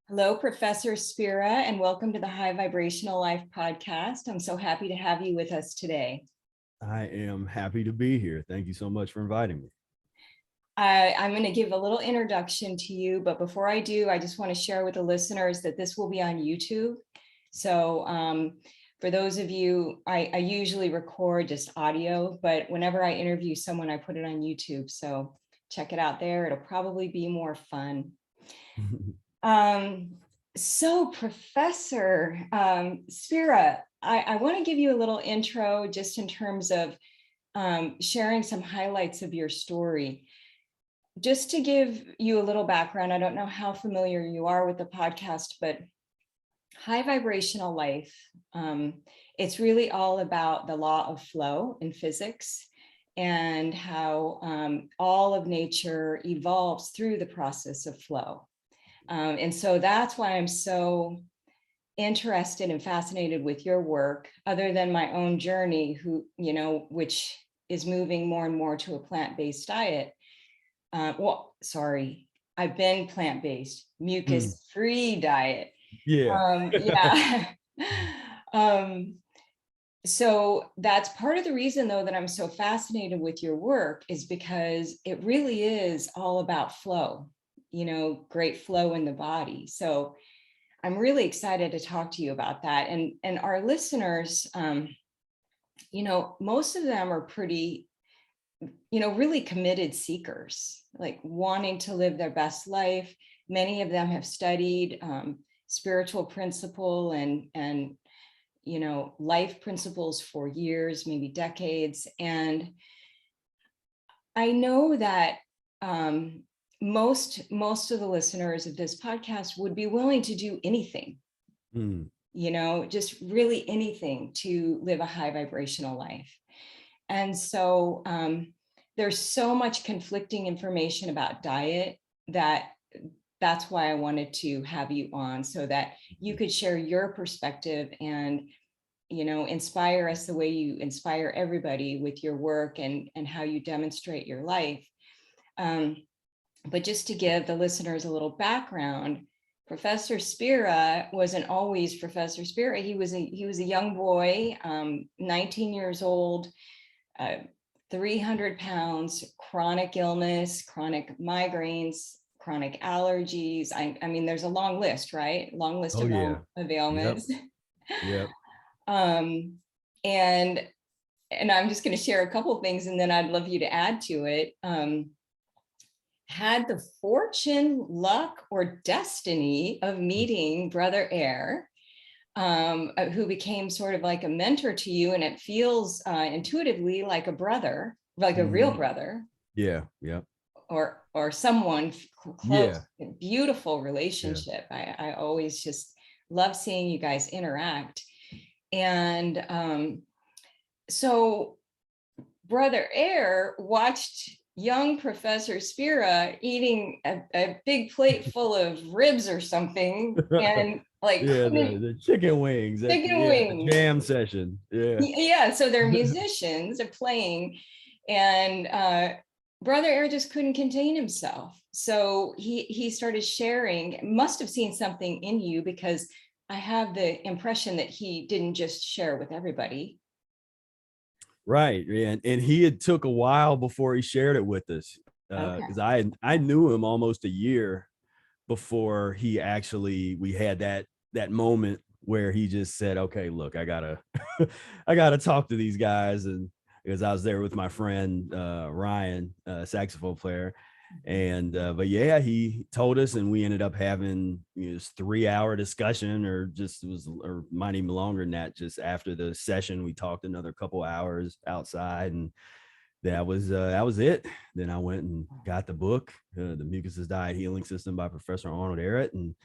Hello, Professor Spira, and welcome to the High Vibrational Life Podcast. I'm so happy to have you with us today. I am happy to be here. Thank you so much for inviting me. I'm going to give a little introduction to you, but before I do, I just want to share with the listeners that this will be on YouTube. So for those of you, I usually record just audio, but whenever I interview someone, I put it on YouTube. So check it out there. It'll probably be more fun. So Professor Spira, I want to give you a little intro just in terms of sharing some highlights of your story. Just to give you a little background, I don't know how familiar you are with the podcast, but High Vibrational Life, it's really all about the law of flow in physics and how all of nature evolves through the process of flow. And so that's why I'm so interested and fascinated with your work, other than my own journey, which is moving more and more to a plant-based diet. I've been plant-based, mucus-free diet. Yeah. So that's part of the reason, though, that I'm so fascinated with your work is because it really is all about flow, great flow in the body. So I'm really excited to talk to you about that. And our listeners, most of them are pretty, really committed seekers, like wanting to live their best life. Many of them have studied spiritual principle and life principles for years, maybe decades. And I know that most of the listeners of this podcast would be willing to do anything, just really anything to live a high vibrational life. And so there's so much conflicting information about diet that's why I wanted to have you on, so that you could share your perspective and, inspire us the way you inspire everybody with your work and how you demonstrate your life. But just to give the listeners a little background, Professor Spira wasn't always Professor Spira. He was a young boy, 19 years old, 300 pounds, chronic illness, chronic migraines, chronic allergies. I mean, there's a long list, right? Long list of ailments. Yep. And I'm just going to share a couple of things, and then I'd love you to add to it. Had the fortune, luck, or destiny of meeting Brother Air, who became sort of like a mentor to you, and it feels intuitively like a brother, like a real brother. Yeah. Or someone close. Yeah. Beautiful relationship. Yeah. I always just love seeing you guys interact. And so Brother Air watched young Professor Spira eating a big plate full of ribs or something, and the chicken wings, the jam session. So they're musicians, they're playing, and Brother Air just couldn't contain himself. So he started sharing, must have seen something in you, because I have the impression that he didn't just share with everybody. Right. And he had took a while before he shared it with us, because I knew him almost a year before we had that moment where he just said, okay, look, I gotta talk to these guys. And because I was there with my friend Ryan, saxophone player, and but yeah, he told us, and we ended up having this 3-hour discussion, or might even longer than that. Just after the session, we talked another couple hours outside, and that was it. Then I went and got the book, The Mucus Diet Healing System by Professor Arnold Ehret, and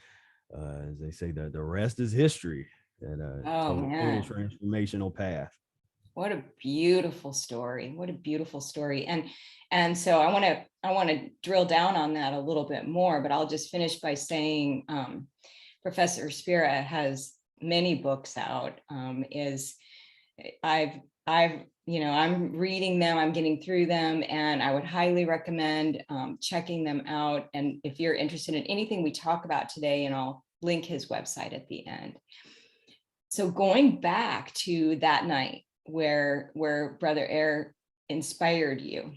as they say, the rest is history. And total transformational path. What a beautiful story. What a beautiful story. And so I want to drill down on that a little bit more, but I'll just finish by saying Professor Spira has many books out. I'm reading them, I'm getting through them, and I would highly recommend checking them out. And if you're interested in anything we talk about today, and I'll link his website at the end. So going back to that night where Brother Air inspired you,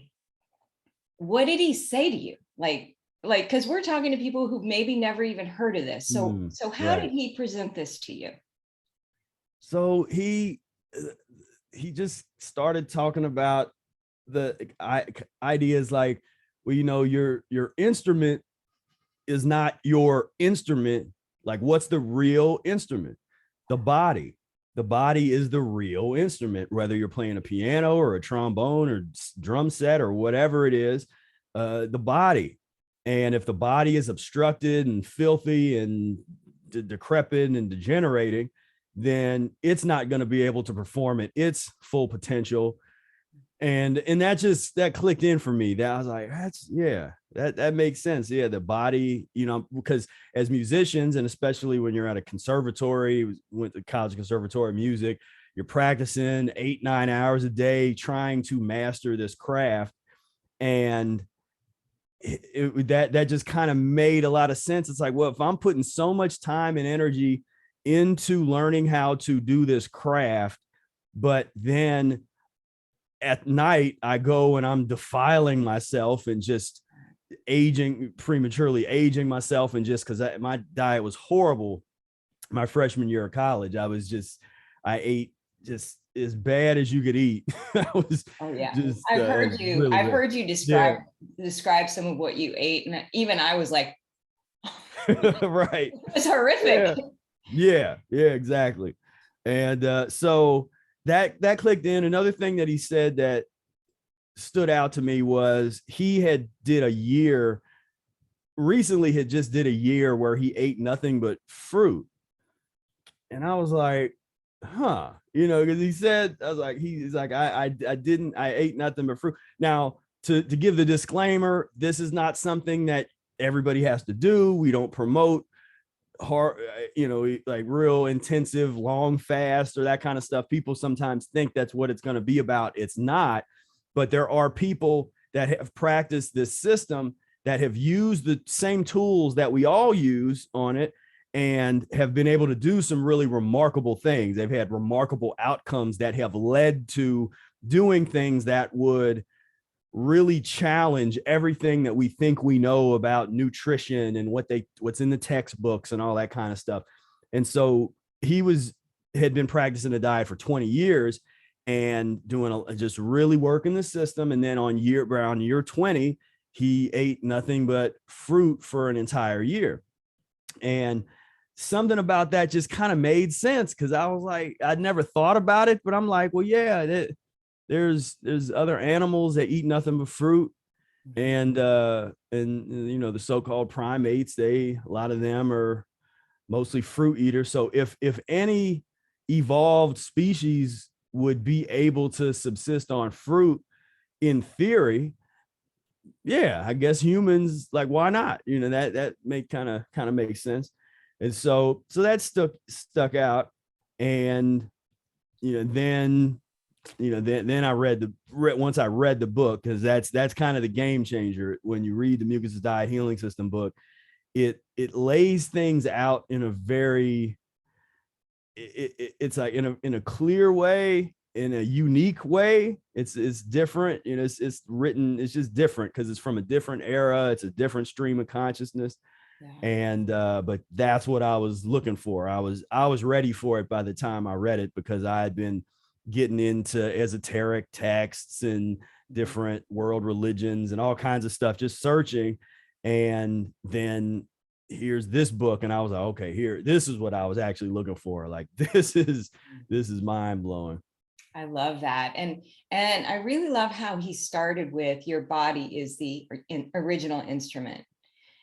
what did he say to you? Like, because we're talking to people who've maybe never even heard of this. So how did he present this to you? So he just started talking about the ideas like, well, you know, your instrument is not your instrument. Like, what's the real instrument? The body. The body is the real instrument, whether you're playing a piano or a trombone or drum set or whatever it is, the body. And if the body is obstructed and filthy and decrepit and degenerating, then it's not going to be able to perform at its full potential. And that clicked in for me. That I was like, that makes sense. Yeah, the body, you know, because as musicians, and especially when you're at a conservatory, went to college conservatory music, you're practicing 8-9 hours a day trying to master this craft. And that just kind of made a lot of sense. It's like, well, if I'm putting so much time and energy into learning how to do this craft, but then at night I go and I'm defiling myself and just prematurely aging myself, and just because my diet was horrible my freshman year of college. I ate just as bad as you could eat. I've heard you describe some of what you ate, and even I was like, right, it's horrific. Yeah, exactly. And so that clicked in. Another thing that he said that stood out to me was he had did a year where he ate nothing but fruit. And I was like, huh, you know, because he said, I was like, he's like, I ate nothing but fruit. Now, to give the disclaimer, this is not something that everybody has to do. We don't promote hard, you know, like real intensive long fast or that kind of stuff. People sometimes think that's what it's going to be about. It's not. But there are people that have practiced this system that have used the same tools that we all use on it and have been able to do some really remarkable things. They've had remarkable outcomes that have led to doing things that would really challenge everything that we think we know about nutrition and what's in the textbooks and all that kind of stuff. And so had been practicing a diet for 20 years and just really working the system. And then around year 20, he ate nothing but fruit for an entire year. And something about that just kind of made sense, because I was like, I'd never thought about it, but I'm like, well, yeah, there's other animals that eat nothing but fruit. And you know, the so-called primates, a lot of them are mostly fruit eaters. So if any evolved species would be able to subsist on fruit, in theory, yeah, I guess humans, like, why not? You know, that kind of makes sense. And so that stuck out. And then I once I read the book, because that's kind of the game changer. When you read the Mucus Diet Healing System book, it lays things out in a very it's like in a clear way, in a unique way. It's different, you know. It's written, it's just different because it's from a different era. It's a different stream of consciousness. Yeah. And but that's what I was looking for. I was ready for it by the time I read it, because I had been getting into esoteric texts and different world religions and all kinds of stuff, just searching. And then here's this book, and I was like, okay, this is what I was actually looking for. Like, this is mind blowing. I love that. And I really love how he started with, your body is the original instrument.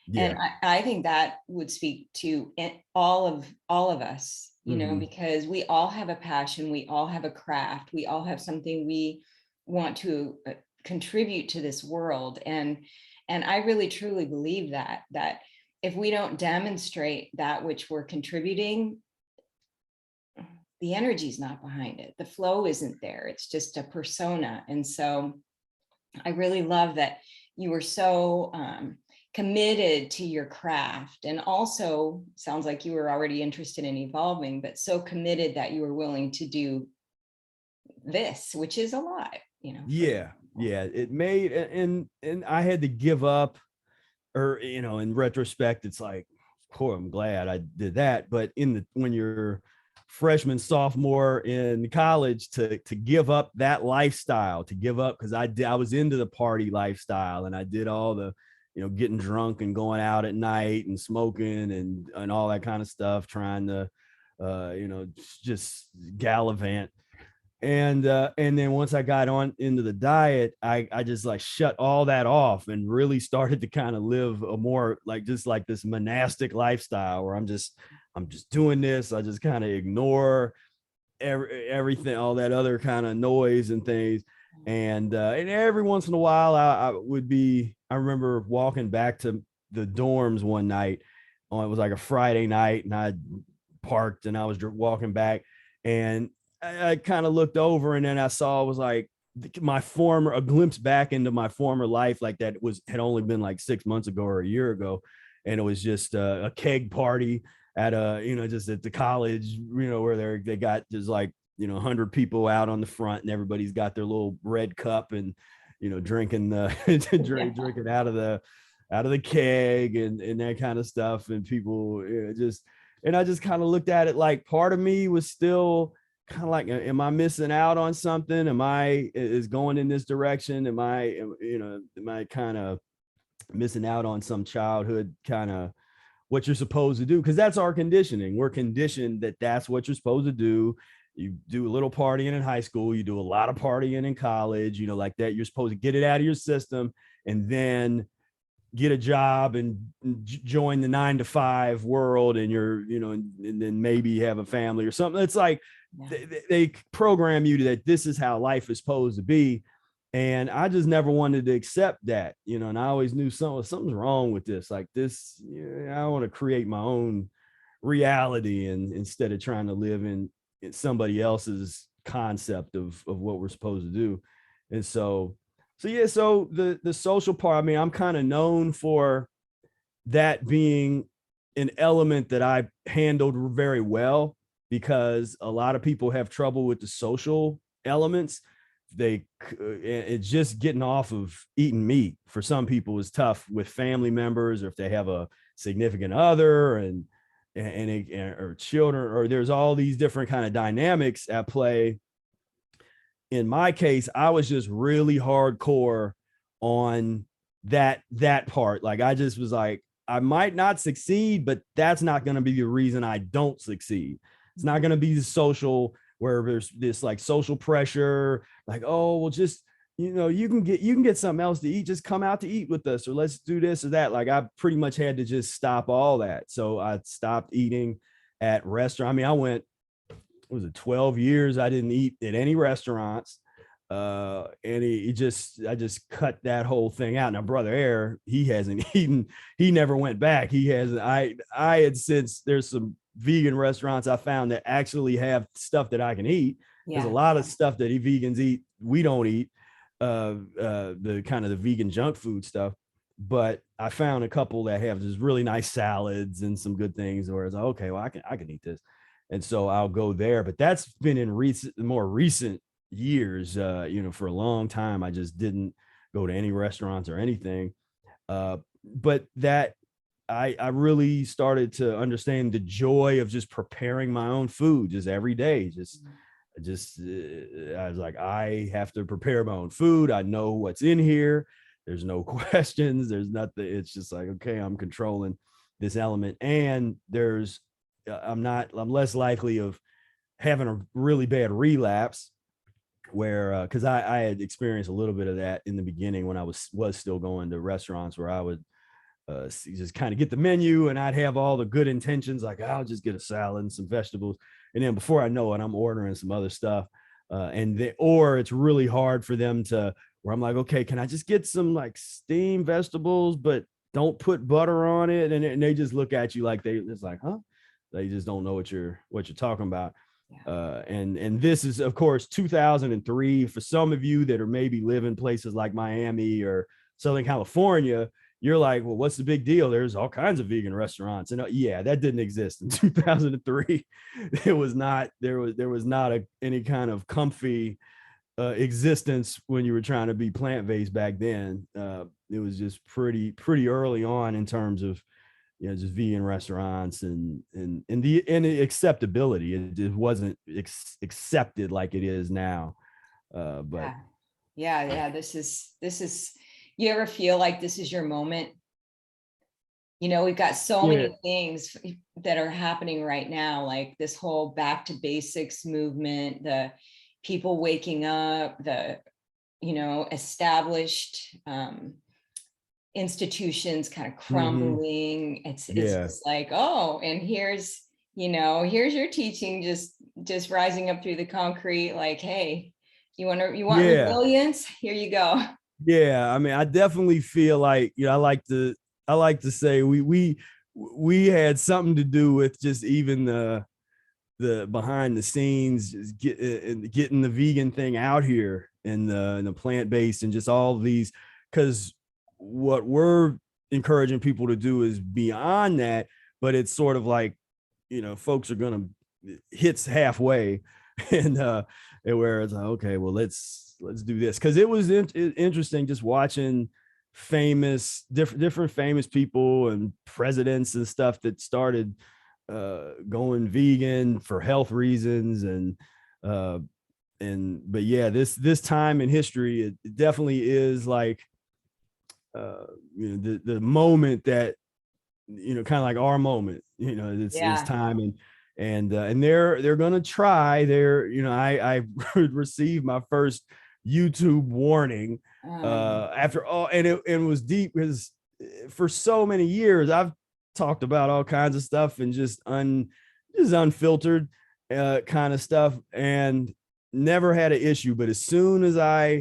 Yeah. And I think that would speak to all of us, you know, because we all have a passion, we all have a craft, we all have something we want to contribute to this world. And I really truly believe that if we don't demonstrate that which we're contributing, the energy is not behind it. The flow isn't there. It's just a persona. And so I really love that you were so committed to your craft, and also sounds like you were already interested in evolving, but so committed that you were willing to do this, which is a lot, Yeah. It made, and I had to give up, or, in retrospect, it's like, cool, I'm glad I did that. But when you're freshman, sophomore in college, to give up that lifestyle, to give up, because I was into the party lifestyle, and I did all the, getting drunk and going out at night and smoking and all that kind of stuff, trying to, just gallivant. And then once I got on into the diet, I just like shut all that off and really started to kind of live a more like just like this monastic lifestyle where I'm just doing this. I just kind of ignore everything, all that other kind of noise and things. And every once in a while I remember walking back to the dorms one night. It was like a Friday night, and I parked and I was walking back, and I kind of looked over, and then I saw it was like a glimpse back into my former life, like that had only been like 6 months ago or a year ago. And it was just a keg party at just at the college, where they got just like, 100 people out on the front, and everybody's got their little red cup and, drinking drinking out of the keg and that kind of stuff. And people and I just kind of looked at it like part of me was still kind of like, am I missing out on something? Is going in this direction? Am I kind of missing out on some childhood kind of what you're supposed to do? Because that's our conditioning. We're conditioned that that's what you're supposed to do. You do a little partying in high school, you do a lot of partying in college, like that. You're supposed to get it out of your system and then get a job and join the 9-to-5 world, and and then maybe have a family or something. It's like, they program you that this is how life is supposed to be. And I just never wanted to accept that, and I always knew something's wrong with this. Like this, I want to create my own reality, and instead of trying to live in somebody else's concept of what we're supposed to do. And so the social part, I mean, I'm kind of known for that being an element that I handled very well, because a lot of people have trouble with the social elements. It's just getting off of eating meat for some people is tough with family members, or if they have a significant other or children, or there's all these different kind of dynamics at play. In my case, I was just really hardcore on that part. Like I just was like, I might not succeed, but that's not going to be the reason I don't succeed. It's not going to be the social, where there's this like social pressure, like, oh, well, just, you can get something else to eat. Just come out to eat with us, or let's do this or that. Like I pretty much had to just stop all that. So I stopped eating at restaurants. I mean, I went, was it 12 years I didn't eat at any restaurants. And I just cut that whole thing out. Now, Brother Air, he hasn't eaten, he never went back. He hasn't. I had, since there's some vegan restaurants I found that actually have stuff that I can eat. There's a lot of stuff that vegans eat we don't eat, the kind of the vegan junk food stuff. But I found a couple that have just really nice salads and some good things where it's like, okay, well, I can eat this. And so I'll go there. But that's been in more recent years. For a long time, I just didn't go to any restaurants or anything. But that I really started to understand the joy of just preparing my own food just every day. I was like, I have to prepare my own food. I know what's in here. There's no questions. There's nothing. It's just like, okay, I'm controlling this element. And I'm less likely of having a really bad relapse, where, because I had experienced a little bit of that in the beginning when I was still going to restaurants, where I would just kind of get the menu and I'd have all the good intentions, like I'll just get a salad and some vegetables, and then before I know it, I'm ordering some other stuff, or it's really hard for them to, where I'm like, okay, can I just get some like steamed vegetables, but don't put butter on it? And they just look at you like it's like, huh? They just don't know what you're talking about. Yeah. And this is, of course, 2003. For some of you that are maybe live in places like Miami or Southern California, you're like, well, what's the big deal? There's all kinds of vegan restaurants. And yeah, that didn't exist in 2003. There was not any kind of comfy existence when you were trying to be plant-based back then. It was just pretty early on in terms of, just vegan restaurants and the acceptability. It just wasn't accepted like it is now. But yeah. This is, you ever feel like this is your moment? We've got so many things that are happening right now, like this whole back to basics movement, the people waking up, the, established institutions kind of crumbling. It's just like, oh, and here's your teaching just rising up through the concrete, like, hey, you want resilience? Here you go. Yeah, I mean, I definitely feel like, I like to say we had something to do with just even the behind the scenes, just getting the vegan thing out here and the plant-based and just all these, because what we're encouraging people to do is beyond that, but it's sort of like, folks are gonna hits halfway and where it's like, okay, well, let's do this, because it was interesting just watching different famous people and presidents and stuff that started going vegan for health reasons. But yeah, this time in history, it definitely is like the moment that, kind of like our moment, it's time. And they're gonna try I received my first YouTube warning after all, and it was deep, because for so many years I've talked about all kinds of stuff and just unfiltered kind of stuff, and never had an issue. But as soon as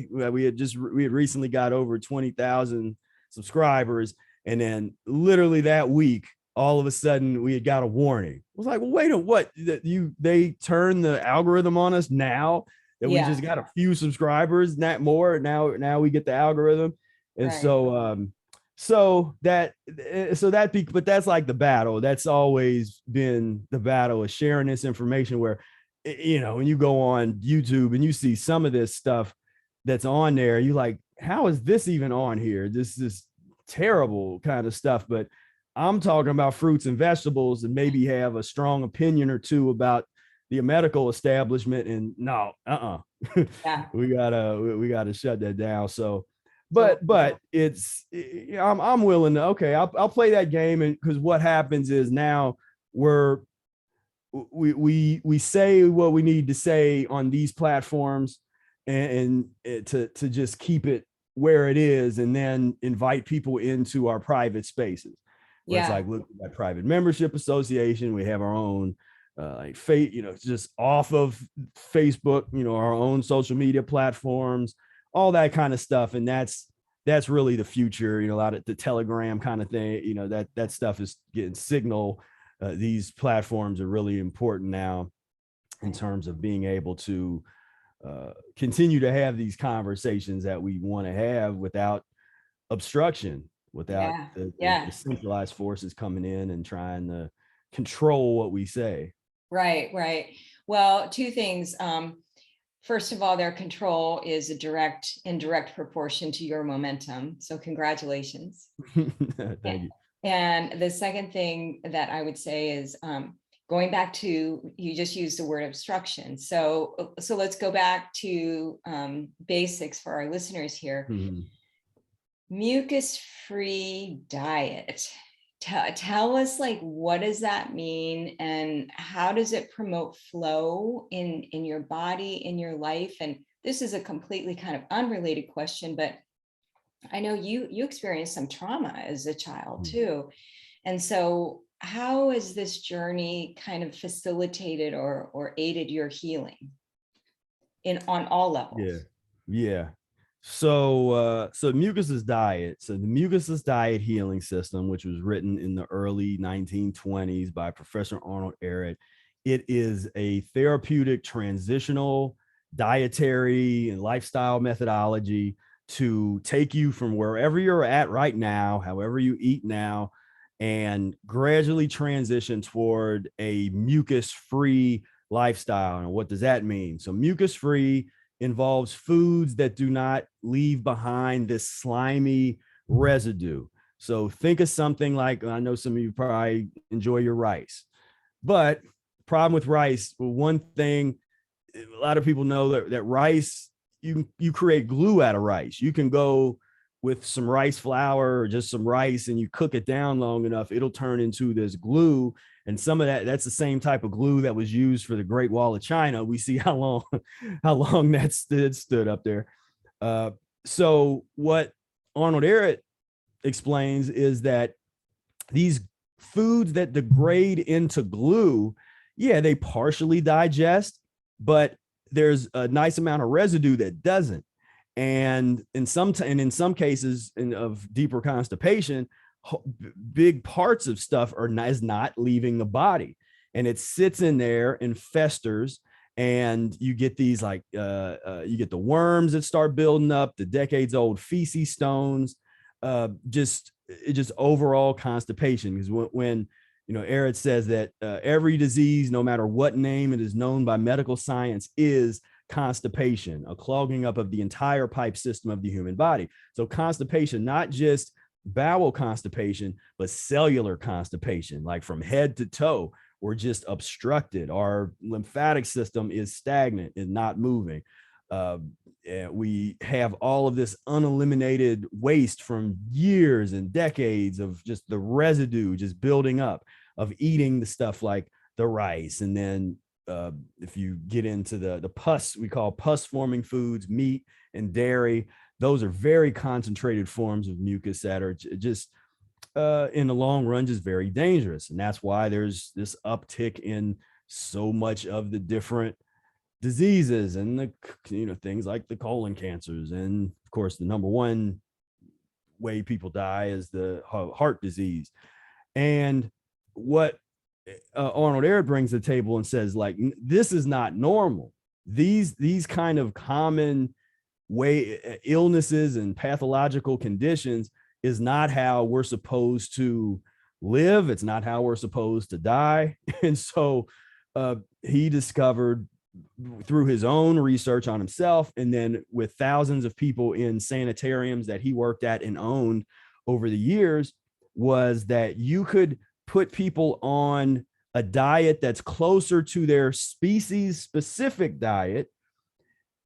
we had recently got over 20,000 subscribers, and then literally that week, all of a sudden we had got a warning. I was like, well, wait a what? They turned the algorithm on us now that we just got a few subscribers, not more. Now we get the algorithm. And right. But that's like the battle. That's always been the battle, of sharing this information, where, when you go on YouTube and you see some of this stuff that's on there, you like, how is this even on here? This is terrible kind of stuff. But I'm talking about fruits and vegetables, and maybe have a strong opinion or two about the medical establishment, and no, we gotta shut that down. So, but it's, I'm willing to, okay, I'll play that game. And because what happens is now we say what we need to say on these platforms, and to just keep it where it is, and then invite people into our private spaces. It's like, look, at private membership association, we have our own like just off of Facebook, our own social media platforms, all that kind of stuff. And that's really the future. A lot of the Telegram kind of thing, that stuff is getting Signal. These platforms are really important now in terms of being able to continue to have these conversations that we want to have without obstruction, without the centralized forces coming in and trying to control what we say. Right. Well, two things. First of all, their control is in direct proportion to your momentum. So congratulations. Thank you. And the second thing that I would say is going back to, you just used the word obstruction. So let's go back to basics for our listeners here. Mm-hmm. Mucus-free diet. Tell us, like, what does that mean, and how does it promote flow in your body, in your life? And this is a completely kind of unrelated question, but I know you experienced some trauma as a child too. And so how has this journey kind of facilitated or aided your healing on all levels? Yeah. So Mucus's diet. So the Mucus's diet healing system, which was written in the early 1920s by Professor Arnold Ehret, it is a therapeutic transitional dietary and lifestyle methodology to take you from wherever you're at right now, however you eat now, and gradually transition toward a mucus-free lifestyle. And what does that mean? So mucus-free involves foods that do not leave behind this slimy residue. So think of something like, I know some of you probably enjoy your rice, but problem with rice, well, one thing, a lot of people know that rice, you create glue out of rice. You can go with some rice flour or just some rice and you cook it down long enough, it'll turn into this glue. And some of that's the same type of glue that was used for the Great Wall of China. We see how long that stood up there. So what Arnold Ehret explains is that these foods that degrade into glue, yeah, they partially digest, but there's a nice amount of residue that doesn't. And in some cases of deeper constipation, big parts of stuff is not leaving the body, and it sits in there and festers, and you get these you get the worms that start building up, the decades old feces stones, just overall constipation. Because when Ehret says that every disease, no matter what name it is known by medical science, is constipation, a clogging up of the entire pipe system of the human body. So constipation, not just bowel constipation, but cellular constipation, like from head to toe, we're just obstructed. Our lymphatic system is stagnant and not moving. We have all of this uneliminated waste from years and decades of just the residue just building up of eating the stuff like the rice. And then if you get into the pus, we call pus forming foods, meat and dairy, those are very concentrated forms of mucus that are just in the long run just very dangerous. And that's why there's this uptick in so much of the different diseases and the things like the colon cancers. And of course, the number one way people die is the heart disease. And what Arnold Ehret brings to the table and says, like, this is not normal. These kind of common illnesses and pathological conditions is not how we're supposed to live. It's not how we're supposed to die. And so he discovered through his own research on himself, and then with thousands of people in sanitariums that he worked at and owned over the years, was that you could put people on a diet that's closer to their species specific diet.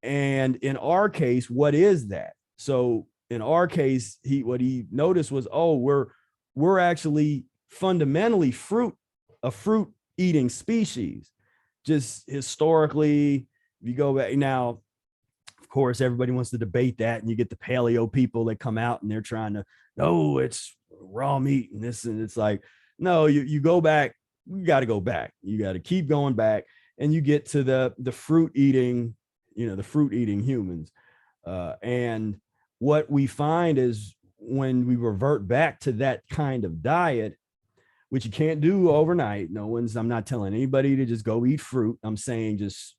And in our case, what is that? So in our case, what he noticed was, we're actually fundamentally a fruit eating species. Just historically, if you go back now, of course, everybody wants to debate that, and you get the paleo people that come out and they're trying to, no, it's raw meat and this, and it's like, no, you go back, you got to go back. You got to keep going back, and you get to the fruit eating, the fruit eating humans. And what we find is when we revert back to that kind of diet, which you can't do overnight. I'm not telling anybody to just go eat fruit. I'm saying just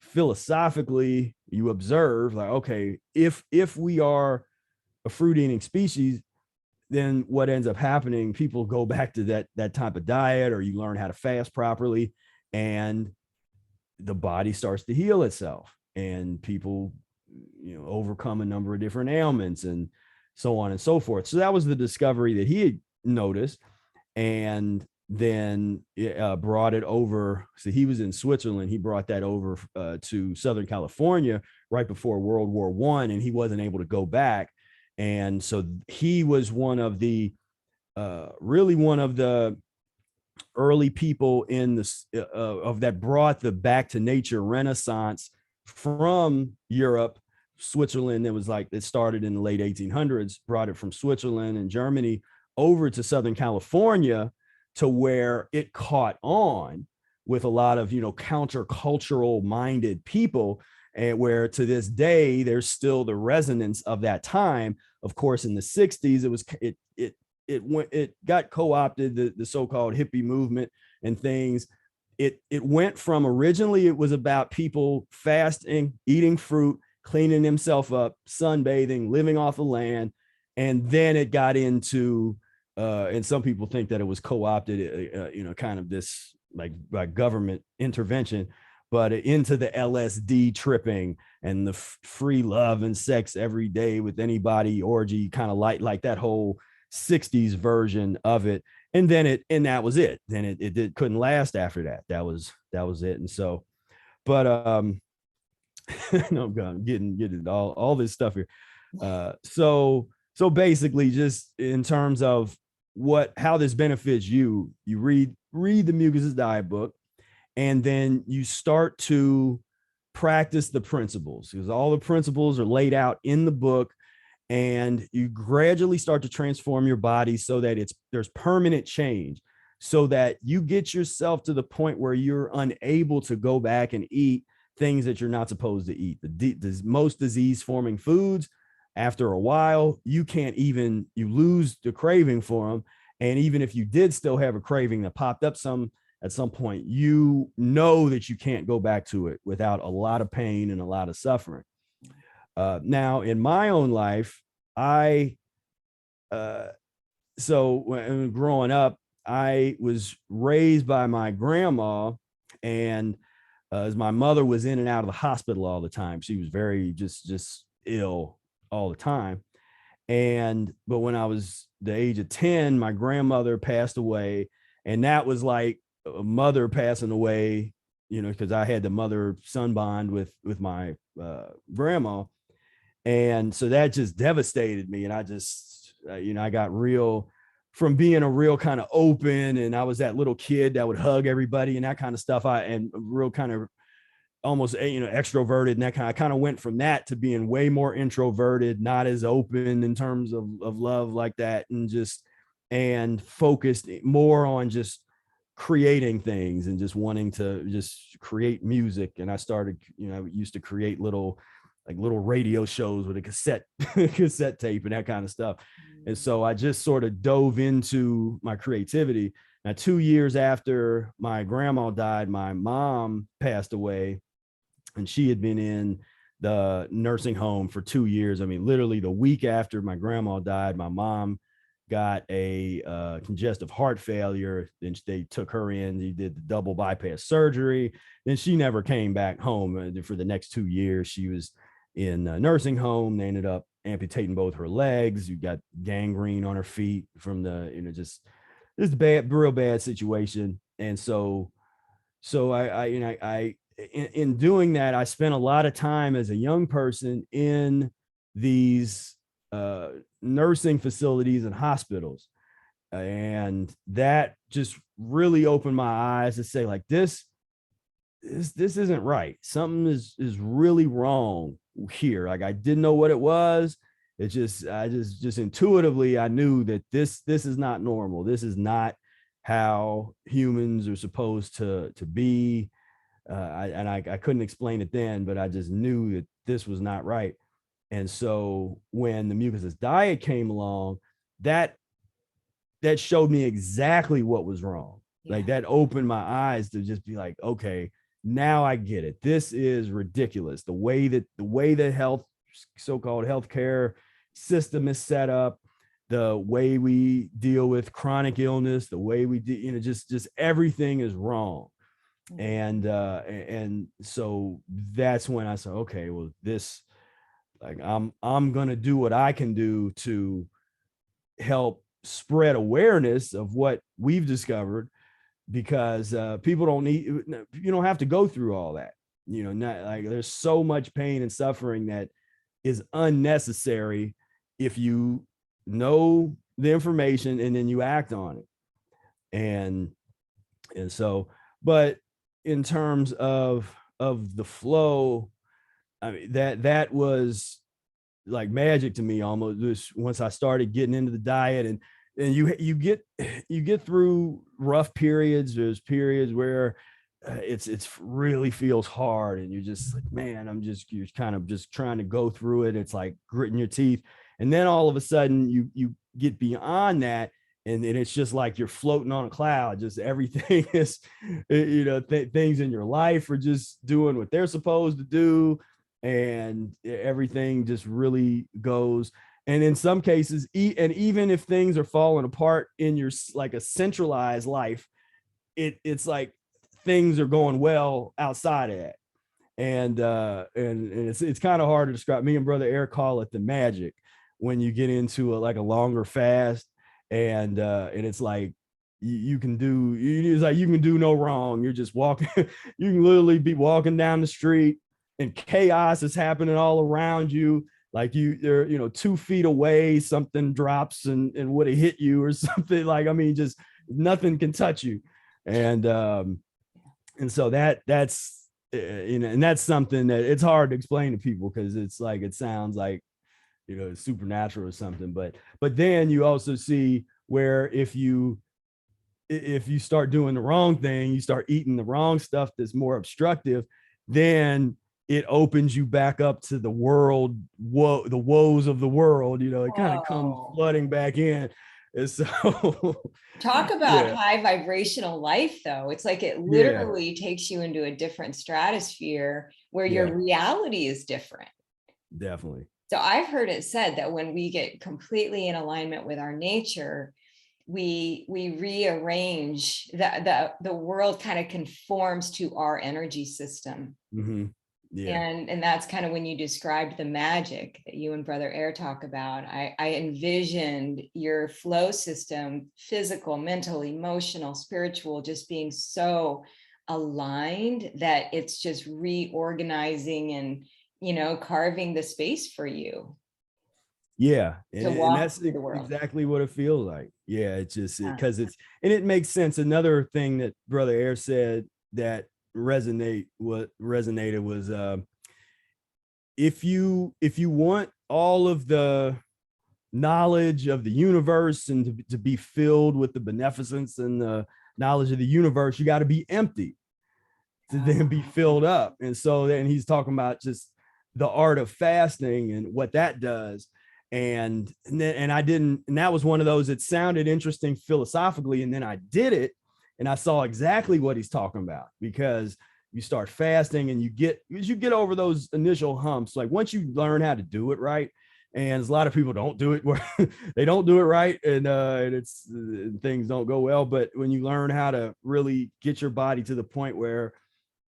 philosophically, you observe like, okay, if we are a fruit eating species, then what ends up happening, people go back to that type of diet, or you learn how to fast properly, and the body starts to heal itself, and people, overcome a number of different ailments and so on and so forth. So that was the discovery that he had noticed. And then brought it over. So he was in Switzerland. He brought that over to Southern California right before World War I, and he wasn't able to go back. And so he was one of the early people in this that brought the back to nature renaissance from Europe, Switzerland. It started in the late 1800s, brought it from Switzerland and Germany over to Southern California, to where it caught on with a lot of, countercultural minded people, and where to this day, there's still the resonance of that time. Of course, in the 60s, it got co-opted, the so-called hippie movement and things. It went from, originally it was about people fasting, eating fruit, cleaning himself up, sunbathing, living off the land. And then it got into, and some people think that it was co-opted, kind of this like by government intervention, but into the LSD tripping and the free love and sex every day with anybody orgy, kind of like that whole 60s version of it. And then that was it. Then it couldn't last after that. That was it. And so, but no, I'm getting all this stuff here. So basically, just in terms of how this benefits you, you read the Mucus Diet book, and then you start to practice the principles, because all the principles are laid out in the book, and you gradually start to transform your body so that there's permanent change, so that you get yourself to the point where you're unable to go back and eat things that you're not supposed to eat. The most disease forming foods, after a while, you lose the craving for them. And even if you did still have a craving that popped up at some point, you know that you can't go back to it without a lot of pain and a lot of suffering. Now, in my own life, so when growing up, I was raised by my grandma, and as my mother was in and out of the hospital all the time, she was very just ill all the time. But when I was the age of 10, my grandmother passed away, and that was like a mother passing away, because I had the mother-son bond with my grandma. And so that just devastated me. And I just, I got from being a real kind of open, and I was that little kid that would hug everybody and that kind of stuff. And real kind of almost, extroverted, and that I kind of went from that to being way more introverted, not as open in terms of love like that, and focused more on just creating things and just wanting to just create music. And I started, I used to create little radio shows with a cassette tape and that kind of stuff. And so I just sort of dove into my creativity. Now, 2 years after my grandma died, my mom passed away, and she had been in the nursing home for 2 years. I mean, literally the week after my grandma died, my mom got a congestive heart failure. Then they took her in. They did the double bypass surgery. Then she never came back home for the next 2 years. She was in a nursing home. They ended up amputating both her legs. You got gangrene on her feet from the, just real bad situation. And so I in doing that, I spent a lot of time as a young person in these nursing facilities and hospitals. And that just really opened my eyes to say, like, this isn't right. Something is really wrong here. Like, I didn't know what it was. It just intuitively, I knew that this is not normal. This is not how humans are supposed to be. I couldn't explain it then, but I just knew that this was not right. And so when the Mucus diet came along, that showed me exactly what was wrong. Yeah. Like, that opened my eyes to just be like, okay, now I get it. This is ridiculous. The way the so-called healthcare system is set up, the way we deal with chronic illness, the way we do, just everything is wrong. And so that's when I said, okay, well, this, like, I'm going to do what I can do to help spread awareness of what we've discovered, because people you don't have to go through all that, not like, there's so much pain and suffering that is unnecessary if you know the information and then you act on it. And so, but in terms of the flow, I mean, that was like magic to me almost. Just once I started getting into the diet, and you get through rough periods. There's periods where it's really feels hard, and you're just like, man, you're kind of just trying to go through it. It's like gritting your teeth. And then all of a sudden you get beyond that, and it's just like you're floating on a cloud. Just everything is, things in your life are just doing what they're supposed to do. and everything just really goes. And in some cases, and even if things are falling apart in your like a centralized life, it's like things are going well outside of that. And it's kind of hard to describe. Me and Brother Eric call it the magic when you get into like a longer fast, and it's like you can do, it's like you can do no wrong. You're just walking. You can literally be walking down the street and chaos is happening all around you. Like you're 2 feet away, something drops and would have hit you or something. Like, I mean, just nothing can touch you. And so that's and that's something that it's hard to explain to people, because it's like, it sounds like, it's supernatural or something. But then you also see where if you start doing the wrong thing, you start eating the wrong stuff that's more obstructive, then it opens you back up to the world, the woes of the world. It kind of comes flooding back in. And so talk about high vibrational life, though. It's like it literally takes you into a different stratosphere where your reality is different. Definitely. So I've heard it said that when we get completely in alignment with our nature, we rearrange the world, kind of conforms to our energy system. Mm-hmm. Yeah. And that's kind of when you described the magic that you and Brother Air talk about. I envisioned your flow system, physical, mental, emotional, spiritual, just being so aligned that it's just reorganizing and, carving the space for you. Yeah. And that's exactly what it feels like. Yeah. It's just because and it makes sense. Another thing that Brother Air said that resonated was if you want all of the knowledge of the universe and to be filled with the beneficence and the knowledge of the universe, you got to be empty to then be filled up. And so then he's talking about just the art of fasting and what that does. And that was one of those, it sounded interesting philosophically, and then I did it and I saw exactly what he's talking about, because you start fasting and you get over those initial humps. Like once you learn how to do it right, and a lot of people don't do it where they don't do it right, and things don't go well. But when you learn how to really get your body to the point where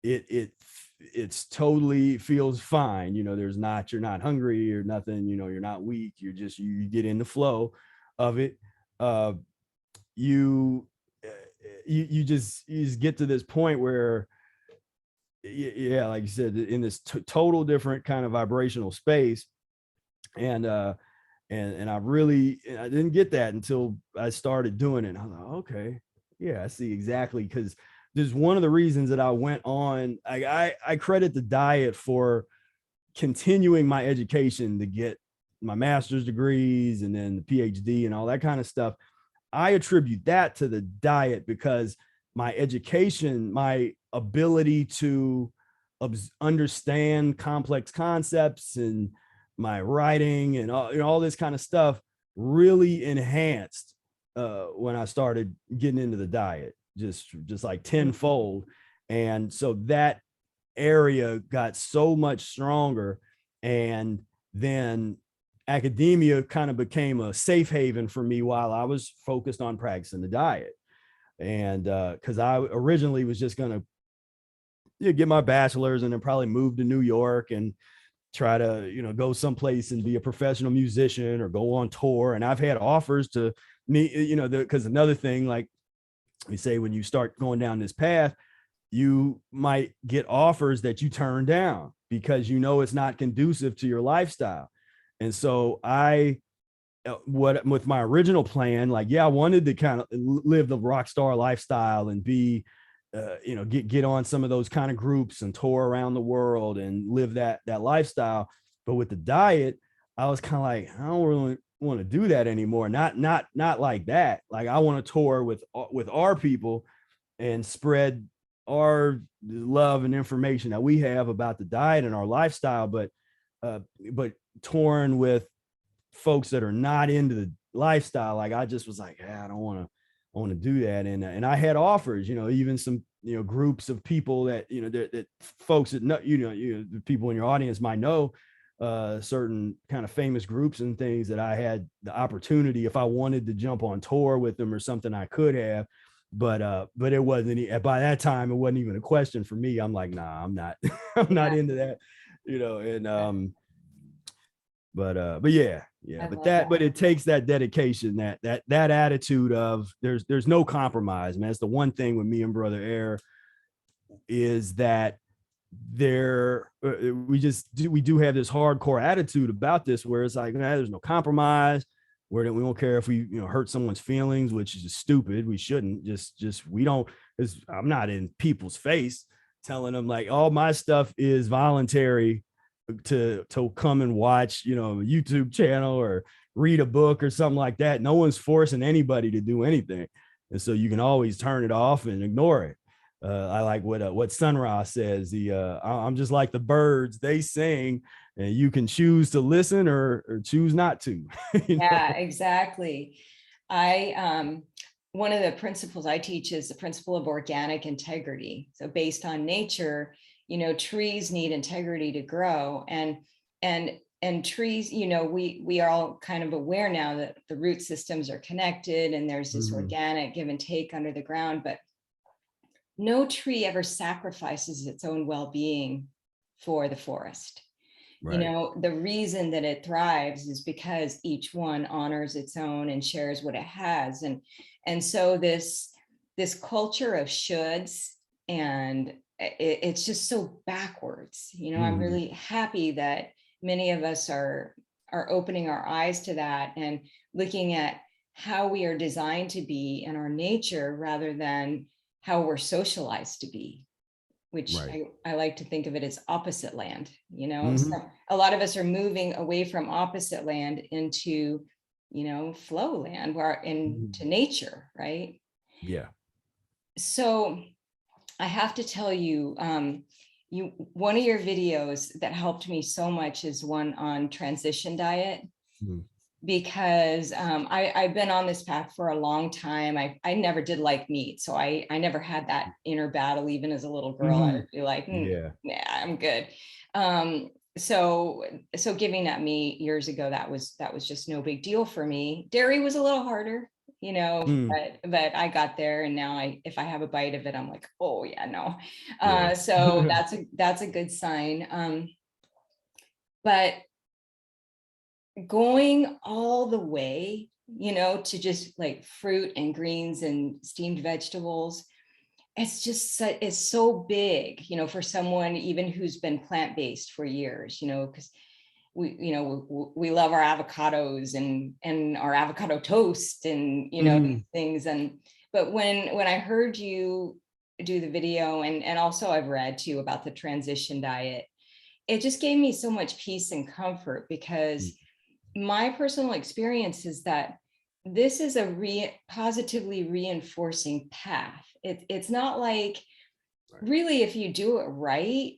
it's totally feels fine, you're not hungry or nothing, you're not weak, you get in the flow of it. You just get to this point where like you said, in this total different kind of vibrational space. And I didn't get that until I started doing it. And I was like, okay, yeah, I see exactly. Because there's one of the reasons that I went on, I credit the diet for continuing my education to get my master's degrees and then the PhD and all that kind of stuff. I attribute that to the diet, because my education, my ability to understand complex concepts, and my writing and all this kind of stuff really enhanced when I started getting into the diet, just like tenfold. And so that area got so much stronger. And then academia kind of became a safe haven for me while I was focused on practicing the diet. And because I originally was just going to get my bachelor's and then probably move to New York and try to, go someplace and be a professional musician or go on tour. And I've had offers to me, because another thing, like we say, when you start going down this path, you might get offers that you turn down because it's not conducive to your lifestyle. And so with my original plan, I wanted to kind of live the rock star lifestyle and be, get on some of those kind of groups and tour around the world and live that lifestyle. But with the diet, I was kind of like, I don't really want to do that anymore. Not like that. Like I want to tour with our people and spread our love and information that we have about the diet and our lifestyle, but touring with folks that are not into the lifestyle. Like I just was like, I don't want to do that. And I had offers, even some groups of people that, that folks that know, the people in your audience might know, certain kind of famous groups and things that I had the opportunity, if I wanted to jump on tour with them or something, I could have, but it wasn't, by that time, it wasn't even a question for me. I'm like, nah, I'm not, I'm not into that, and, but yeah, but it takes that dedication, that attitude of there's no compromise, man. It's the one thing with me and Brother Air is that we do have this hardcore attitude about this, where it's like, there's no compromise, where we don't care if we hurt someone's feelings, which is stupid. We shouldn't we don't. I'm not in people's face telling them like all my stuff is voluntary to come and watch, a YouTube channel or read a book or something like that. No one's forcing anybody to do anything. And so you can always turn it off and ignore it. I like what Sun Ra says. I'm just like the birds, they sing, and you can choose to listen or choose not to. Yeah, exactly. One of the principles I teach is the principle of organic integrity. So based on nature, trees need integrity to grow, and trees, we are all kind of aware now that the root systems are connected and there's this organic give and take under the ground, but no tree ever sacrifices its own well-being for the forest. Right. The reason that it thrives is because each one honors its own and shares what it has. And so this culture of shoulds, and it's just so backwards. I'm really happy that many of us are opening our eyes to that and looking at how we are designed to be in our nature rather than how we're socialized to be, which right. I like to think of it as opposite land. So a lot of us are moving away from opposite land into, flow land, where into nature, right? Yeah. So I have to tell you, one of your videos that helped me so much is one on transition diet. Because I've been on this path for a long time. I never did like meat. So I never had that inner battle. Even as a little girl, I would be like, yeah, I'm good. So giving up meat years ago, that was just no big deal for me. Dairy was a little harder, but I got there, and now if I have a bite of it, I'm like, oh yeah, no. So that's a good sign. But going all the way, to just like fruit and greens and steamed vegetables, it's so big, for someone even who's been plant-based for years, because we love our avocados and our avocado toast and these things. But when I heard you do the video, and also I've read too about the transition diet, it just gave me so much peace and comfort, because my personal experience is that this is a positively reinforcing path. It's not like, really, if you do it right,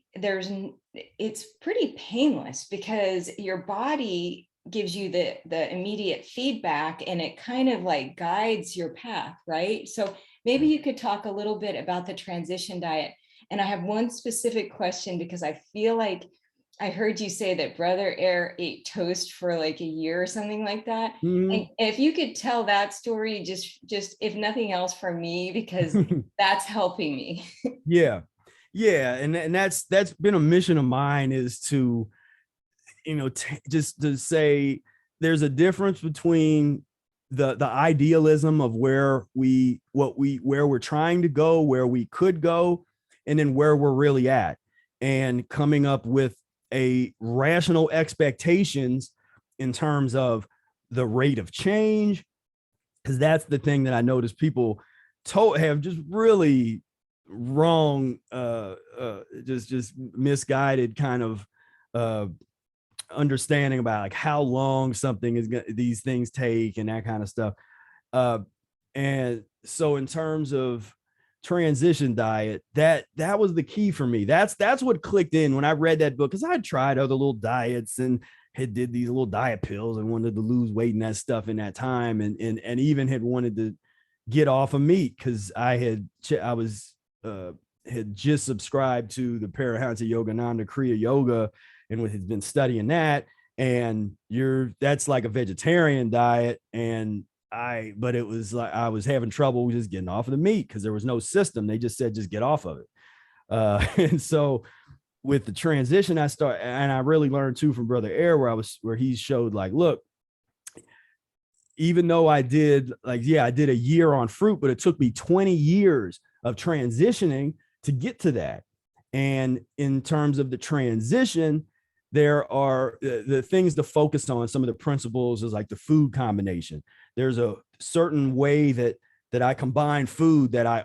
it's pretty painless, because your body gives you the immediate feedback, and it kind of like guides your path, right? So maybe you could talk a little bit about the transition diet. And I have one specific question, because I feel like I heard you say that Brother Air ate toast for like a year or something like that. And if you could tell that story, just if nothing else for me, because that's helping me. Yeah. And that's been a mission of mine, is to, just to say there's a difference between the idealism of where we're trying to go, where we could go, and then where we're really at, and coming up with a rational expectations in terms of the rate of change. Because that's the thing that I noticed people have just really wrong, just misguided kind of understanding about like how long something is these things take and that kind of stuff. And so in terms of transition diet, that was the key for me. That's what clicked in when I read that book, because I tried other little diets and did these little diet pills and wanted to lose weight and that stuff in that time, and even had wanted to get off of meat, because I was had just subscribed to the Paramahansa Yogananda Kriya Yoga and had been studying that. And that's like a vegetarian diet. But it was like, I was having trouble just getting off of the meat because there was no system. They just said, just get off of it. And so with the transition, I really learned too from Brother Air, where he showed like, look, even though I did a year on fruit, but it took me 20 years of transitioning to get to that. And in terms of the transition, there are the things to focus on. Some of the principles is like the food combination. There's a certain way that I combine food that I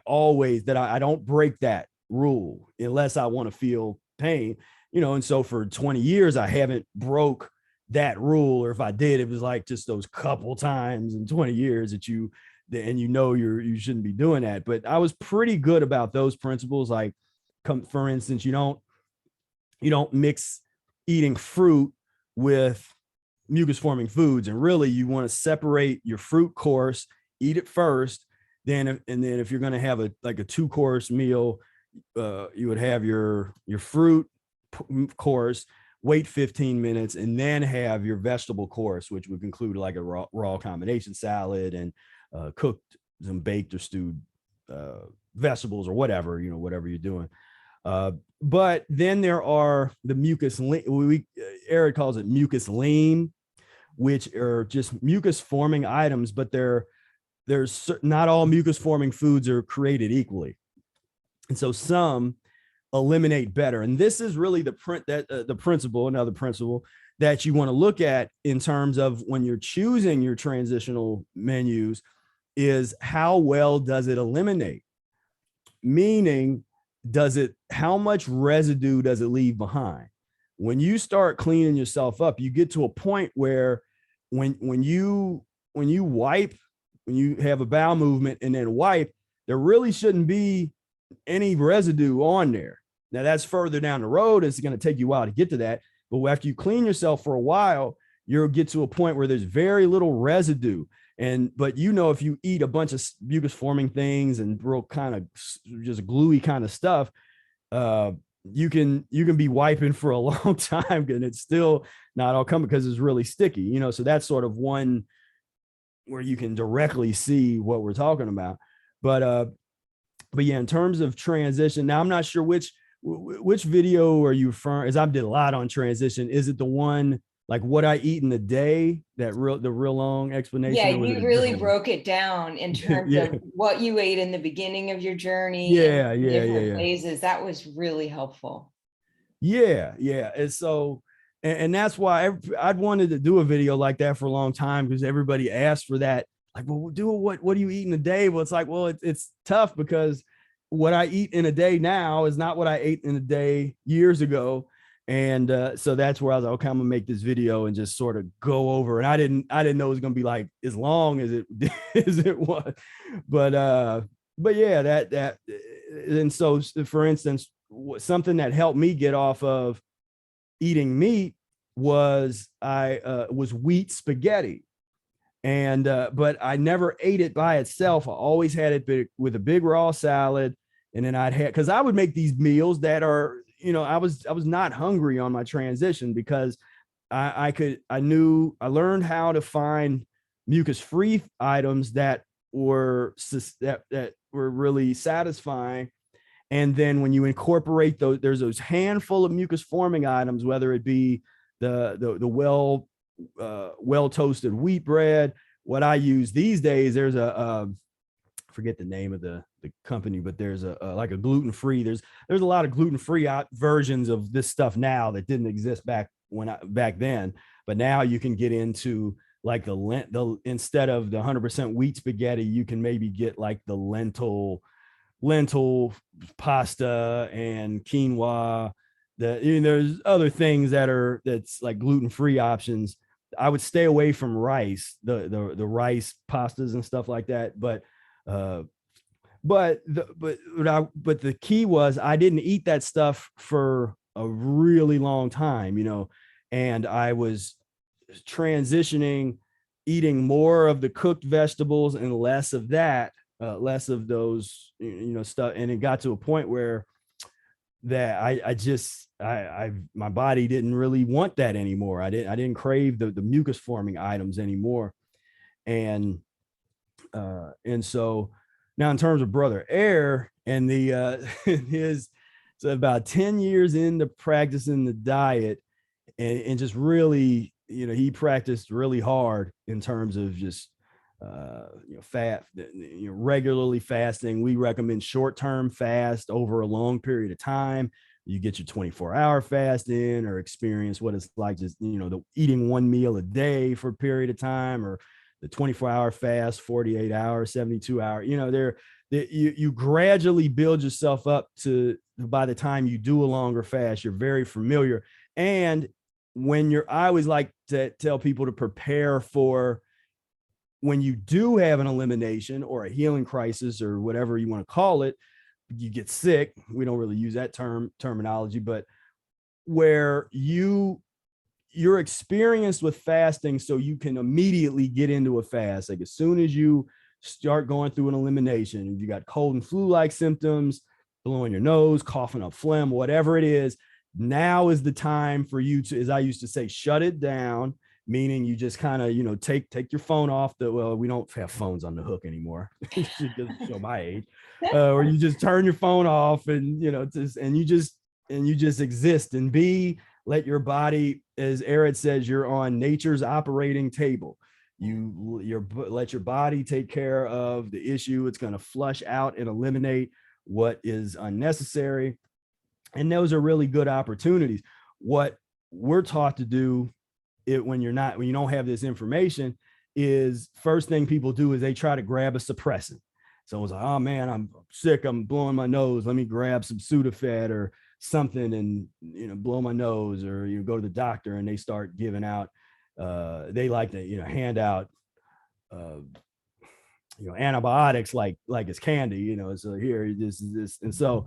don't break that rule unless I want to feel pain, and so for 20 years, I haven't broke that rule. Or if I did, it was like just those couple times in 20 years that you shouldn't be doing that. But I was pretty good about those principles. Like, for instance, you don't mix eating fruit with mucus forming foods. And really you want to separate your fruit course, eat it first. And then if you're going to have a 2-course meal, you would have your fruit course, wait 15 minutes, and then have your vegetable course, which would include like a raw combination salad and cooked, some baked or stewed vegetables or whatever, whatever you're doing. But then there are the mucus lean, Eric calls it mucus lean, which are just mucus forming items, but there's not all mucus forming foods are created equally. And so some eliminate better. And this is really the principle, another principle that you want to look at in terms of when you're choosing your transitional menus is how well does it eliminate? Meaning, how much residue does it leave behind? When you start cleaning yourself up, you get to a point where when you wipe, when you have a bowel movement and then wipe, there really shouldn't be any residue on there. Now that's further down the road. It's going to take you a while to get to that. But after you clean yourself for a while, you'll get to a point where there's very little residue. But if you eat a bunch of mucus forming things and real kind of just gluey kind of stuff, you can be wiping for a long time and it's still not all coming because it's really sticky, so that's sort of one where you can directly see what we're talking about. But yeah, in terms of transition, now I'm not sure which video are you referring, as I did a lot on transition. Is it the one like what I eat in a day, the real long explanation? Yeah, you really broke it down in terms of what you ate in the beginning of your journey. Different phases. That was really helpful. Yeah. And so, and that's why I'd wanted to do a video like that for a long time, because everybody asked for that. Like, well, what do you eat in a day? Well, it's like, well, it's tough because what I eat in a day now is not what I ate in a day years ago. And so that's where I was like, okay, I'm gonna make this video and just sort of go over. And I didn't know it was gonna be like as long as it was. But yeah, that and so for instance, something that helped me get off of eating meat was wheat spaghetti. And but I never ate it by itself. I always had it with a big raw salad. And then because I would make these meals that are, I was not hungry on my transition because I learned how to find mucus-free items that were really satisfying. And then when you incorporate those, there's those handful of mucus forming items, whether it be the well toasted wheat bread. What I use these days, there's forget the name of the company, but there's like a gluten-free. There's a lot of gluten-free versions of this stuff now that didn't exist back then. But now you can get into like instead of the 100% wheat spaghetti, you can maybe get like the lentil pasta and quinoa. There's other things that's like gluten-free options. I would stay away from rice, the rice pastas and stuff like that. But the key was I didn't eat that stuff for a really long time, and I was transitioning, eating more of the cooked vegetables and less of that. less of those, stuff. And it got to a point where that my body didn't really want that anymore. I didn't crave the mucus forming items anymore. And so now in terms of Brother Air and the so about 10 years into practicing the diet, and just really, he practiced really hard in terms of just regularly fasting. We recommend short-term fast over a long period of time. You get your 24-hour fast in, or experience what it's like just, the eating one meal a day for a period of time, or the 24-hour fast, 48 hours, 72 hours. You gradually build yourself up to, by the time you do a longer fast, you're very familiar. And I always like to tell people to prepare for when you do have an elimination or a healing crisis, or whatever you want to call it, you get sick. We don't really use that terminology, but where you're experienced with fasting, so you can immediately get into a fast. Like as soon as you start going through an elimination, you got cold and flu-like symptoms, blowing your nose, coughing up phlegm, whatever it is, now is the time for you to, as I used to say, shut it down. Meaning you just kind of, take your phone off we don't have phones on the hook anymore. It doesn't show my age. Or you just turn your phone off and, you just exist and let your body, as Eric says, you're on nature's operating table. Let your body take care of the issue. It's going to flush out and eliminate what is unnecessary. And those are really good opportunities. What we're taught to do when you don't have this information is, first thing people do is they try to grab a suppressant. So it's like, oh man, I'm sick, I'm blowing my nose, let me grab some Sudafed or something and blow my nose. Or you go to the doctor and they start giving out they like to hand out antibiotics like it's candy, so here, this. And so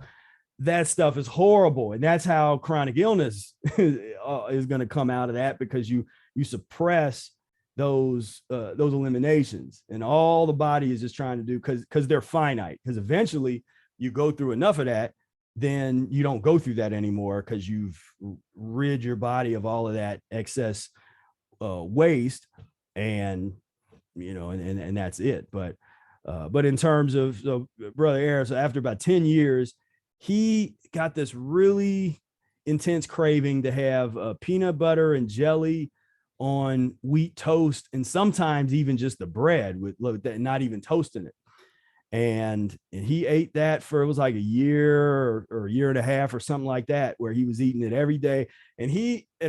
that stuff is horrible. And that's how chronic illness is going to come out of that, because you suppress those eliminations, and all the body is just trying to do, because they're finite. Because eventually you go through enough of that, then you don't go through that anymore, because you've rid your body of all of that excess waste, and and that's it. But in terms of Brother Aaron, so after about 10 years, he got this really intense craving to have peanut butter and jelly on wheat toast, and sometimes even just the bread with not even toasting it. And he ate that for, it was like a year or a year and a half or something like that, where he was eating it every day. And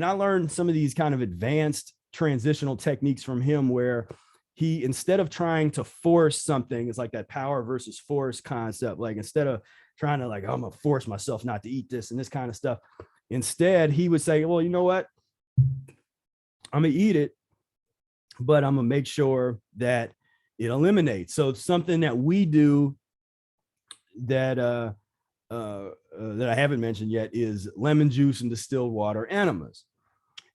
I learned some of these kind of advanced transitional techniques from him, where he, instead of trying to force something, it's like that power versus force concept. Like instead of trying to I'm gonna force myself not to eat this and this kind of stuff, instead he would say, well, you know what, I'm gonna eat it, but I'm gonna make sure that it eliminates. So something that we do that that I haven't mentioned yet is lemon juice and distilled water enemas.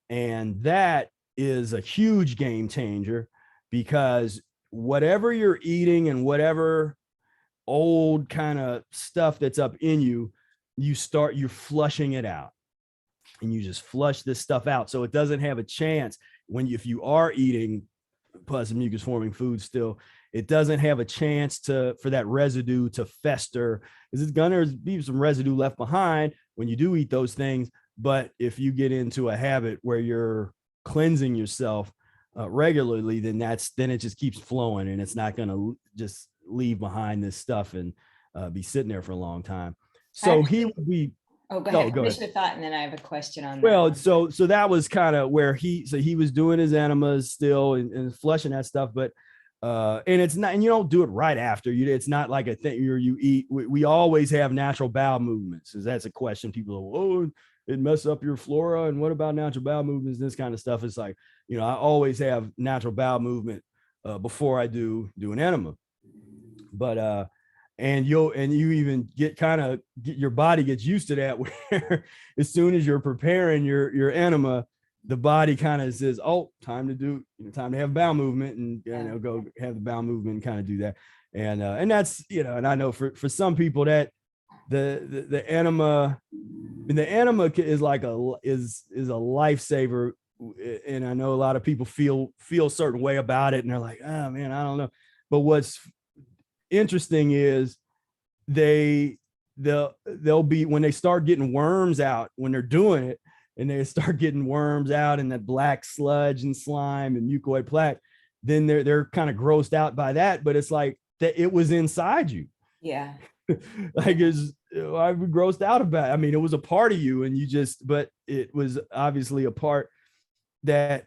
And that is a huge game changer, because whatever you're eating and whatever old kind of stuff that's up in you're flushing it out, and you just flush this stuff out. So it doesn't have a chance if you are eating plus mucus forming food still, it doesn't have a chance for that residue to fester, because it's going to be some residue left behind when you do eat those things. But if you get into a habit where you're cleansing yourself regularly, then it just keeps flowing, and it's not going to just leave behind this stuff and be sitting there for a long time. So he would be. Oh, go ahead. Finish your thought, and then I have a question on that. Well, so that was kind of where he was doing his enemas still and flushing that stuff, but and it's not, and you don't do it right after. It's not like a thing you eat. We always have natural bowel movements, because that's a question people are, oh, it messes up your flora, and what about natural bowel movements, this kind of stuff. It's like, I always have natural bowel movement before I do an enema. But and you even get your body gets used to that, where as soon as you're preparing your enema, the body kind of says, oh, time to have bowel movement, and go have the bowel movement and kind of do that. And that's, and I know for some people that the enema, the enema is like is a lifesaver. And I know a lot of people feel a certain way about it, and they're like, oh man, I don't know. But what's interesting is they'll be, when they start getting worms out when they're doing it, and they start getting worms out and that black sludge and slime and mucoid plaque, then they're kind of grossed out by that. But it's like that it was inside you. Yeah. Like I was grossed out about it. I mean, it was a part of you, and but it was obviously a part that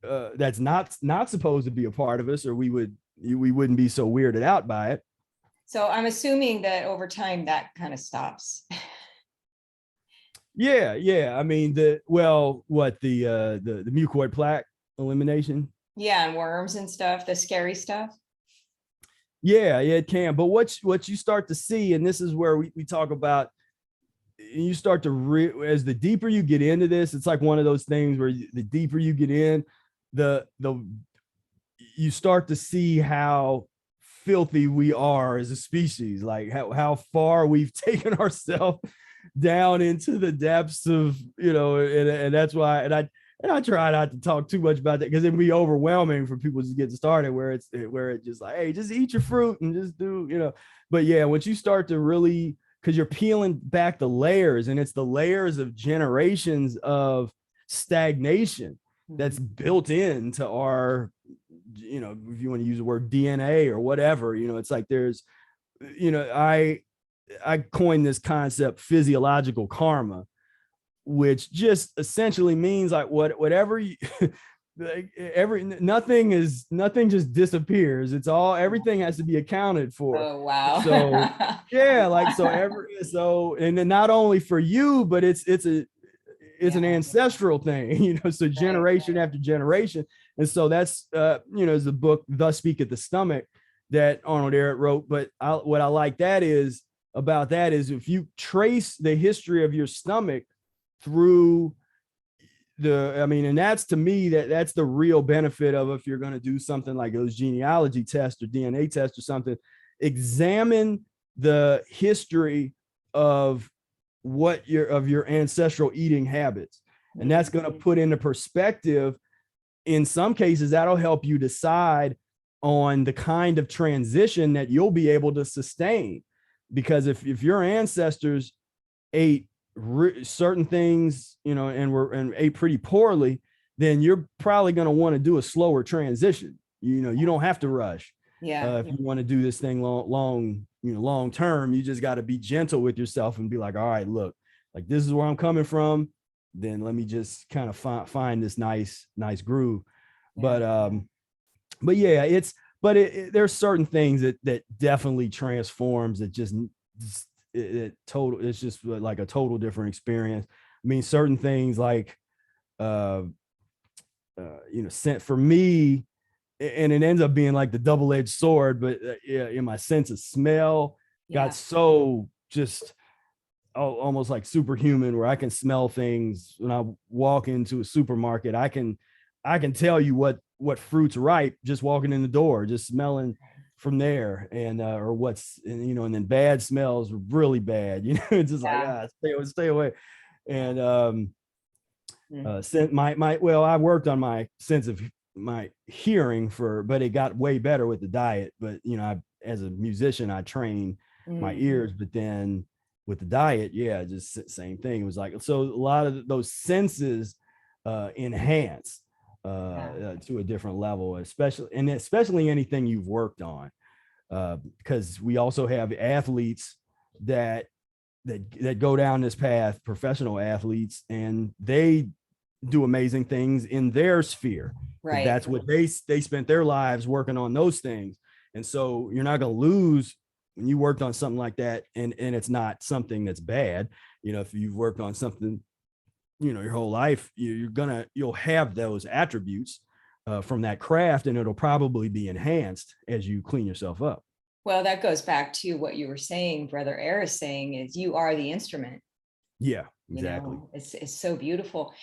that's not supposed to be a part of us, or we wouldn't be so weirded out by it. So I'm assuming that over time that kind of stops. Yeah. I mean, the mucoid plaque elimination. Yeah, and worms and stuff, the scary stuff. Yeah, it can. But what you start to see, and this is where we talk about, you start to as the deeper you get into this, it's like one of those things where the deeper you get in, you start to see how filthy we are as a species, like how far we've taken ourselves down into the depths of, and that's why, and I try not to talk too much about that, because it'd be overwhelming for people to get started, where it's just like, hey, just eat your fruit and just do, but yeah, once you start to really, because you're peeling back the layers, and it's the layers of generations of stagnation that's built into our, if you want to use the word DNA or whatever, it's like there's, I coined this concept, physiological karma, which just essentially means like whatever you, like nothing just disappears. It's all, everything has to be accounted for. Oh wow. So yeah, like and then not only for you, but it's an ancestral thing, so generation after generation. And so that's is the book Thus Speaketh the Stomach that Arnold Ehret wrote. But what I like about that is if you trace the history of your stomach through and that's, to me, that's the real benefit of, if you're going to do something like those genealogy tests or DNA tests or something, examine the history of your ancestral eating habits. And that's going to put into perspective, in some cases, that'll help you decide on the kind of transition that you'll be able to sustain. Because if your ancestors ate certain things, and ate pretty poorly, then you're probably going to want to do a slower transition. You don't have to rush. Yeah. If you want to do this thing long term, you just got to be gentle with yourself and be like, all right, look, like this is where I'm coming from. Then let me just kind of find this nice groove. Yeah. But yeah, there's certain things that definitely transforms. It just it's just like a total different experience. I mean, certain things like, for me, and it ends up being like the double-edged sword, but in my sense of smell got so just almost like superhuman, where I can smell things when I walk into a supermarket. I can tell you what fruit's ripe just walking in the door, just smelling from there, and or what's, and then bad smells, really bad, it's just like, stay away. And I worked on my sense of my hearing but it got way better with the diet. But as a musician, I train my ears, but then with the diet, just same thing. It was like, so a lot of those senses enhance to a different level, especially anything you've worked on, because we also have athletes that go down this path, professional athletes, and they do amazing things in their sphere. Right. That's what they spent their lives working on, those things. And so you're not going to lose when you worked on something like that, and it's not something that's bad. If you've worked on something, your whole life, you'll have those attributes from that craft, and it'll probably be enhanced as you clean yourself up. Well, that goes back to what you were saying, Brother Ehret is saying, is you are the instrument. Yeah, exactly. It's so beautiful.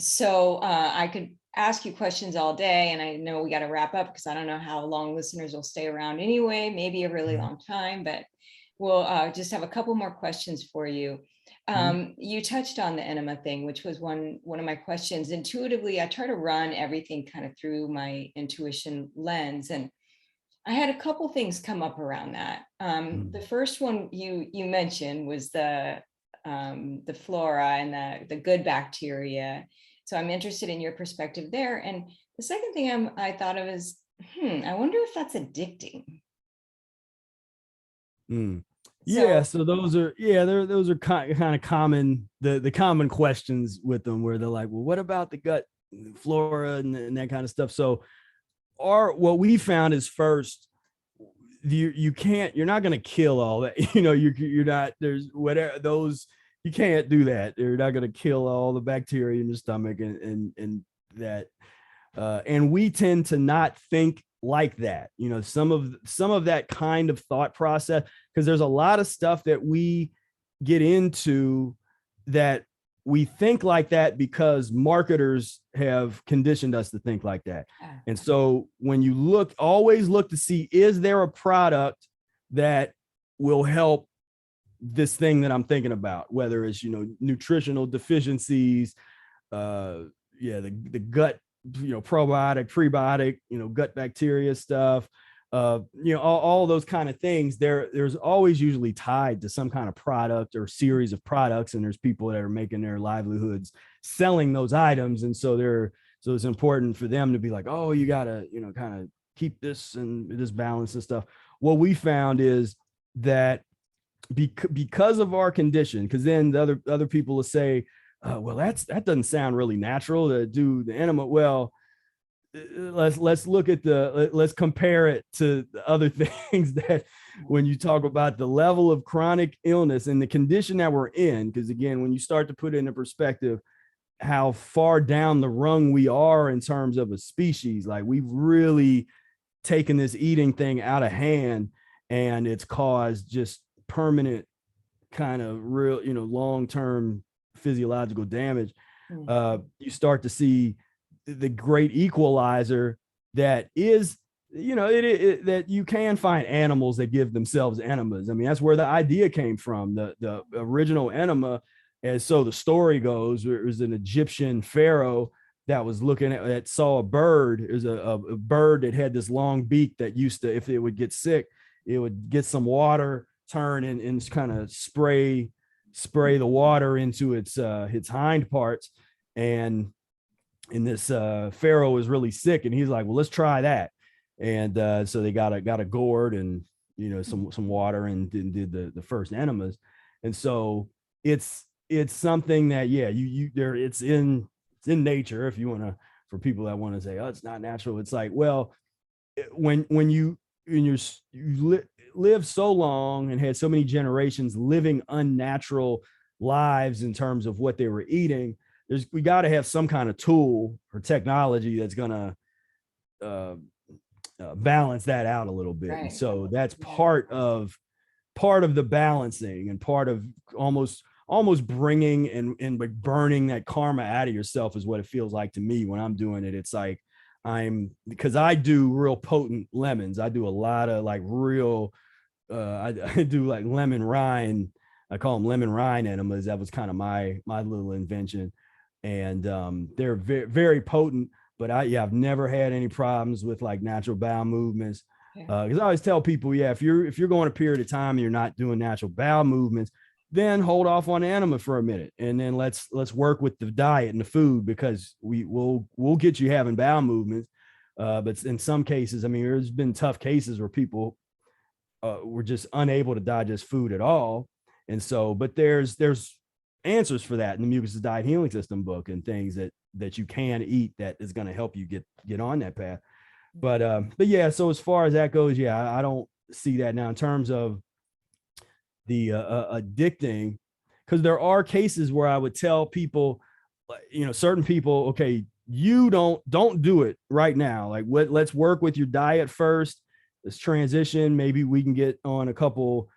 So I could ask you questions all day, and I know we got to wrap up because I don't know how long listeners will stay around anyway, maybe a really long time, but we'll just have a couple more questions for you. You touched on the enema thing, which was one of my questions. Intuitively, I try to run everything kind of through my intuition lens, and I had a couple things come up around that. The first one you mentioned was the flora and the good bacteria. So I'm interested in your perspective there. And the second thing I thought of is, I wonder if that's addicting. Yeah, so those are those are kind of common the common questions with them, where they're like, well, what about the gut flora and that kind of stuff? So what we found is, first, you're not going to kill all that. You're not, there's whatever those, you can't do that. You're not going to kill all the bacteria in your stomach and that. And we tend to not think like that. Some of that kind of thought process, because there's a lot of stuff that we get into that we think like that because marketers have conditioned us to think like that. And so when you always look to see, is there a product that will help this thing that I'm thinking about, whether it's, nutritional deficiencies, the gut, probiotic, prebiotic, gut bacteria stuff, all those kind of things. There's always usually tied to some kind of product or series of products, and there's people that are making their livelihoods selling those items, and so it's important for them to be like, oh, you gotta, kind of keep this and this balance and stuff. What we found is that because of our condition, because then the other people will say, well, that doesn't sound really natural to do the enema. Well, let's look at let's compare it to the other things that, when you talk about the level of chronic illness and the condition that we're in, because again, when you start to put it into perspective, how far down the rung we are in terms of a species, like we've really taken this eating thing out of hand, and it's caused just permanent kind of real, long-term physiological damage. You start to see the great equalizer that is, that you can find animals that give themselves enemas. I mean, that's where the idea came from. The original enema, as so the story goes, it was an Egyptian pharaoh that was that saw a bird. It was a bird that had this long beak that used to, if it would get sick, it would get some water, turn and kind of spray the water into its hind parts. And this pharaoh was really sick, and he's like, well, let's try that. And so they got a gourd and some water and did the first enemas. And so it's something that it's in nature. If you want to, for people that want to say, oh, it's not natural, it's like, well, when you live so long and had so many generations living unnatural lives in terms of what they were eating, we got to have some kind of tool or technology that's going to balance that out a little bit. Right. And so that's part of the balancing, and part of almost bringing and like burning that karma out of yourself is what it feels like to me when I'm doing it. It's like, because I do real potent lemons. I do a lot of like real, I do like lemon rind. I call them lemon rind enemas. That was kind of my little invention. And they're very, very potent, but I've never had any problems with like natural bowel movements. Because I always tell people, if you're going a period of time and you're not doing natural bowel movements, then hold off on enema for a minute, and then let's work with the diet and the food, because we'll get you having bowel movements. But in some cases, I mean, there's been tough cases where people were just unable to digest food at all. And so, but there's answers for that in the Mucus Diet Healing System book, and things that you can eat that is going to help you get on that path. But yeah, so as far as that goes, I don't see that now in terms of the addicting, because there are cases where I would tell people, certain people, okay, you don't do it right now. Like, let's work with your diet first. Let's transition. Maybe we can get on a couple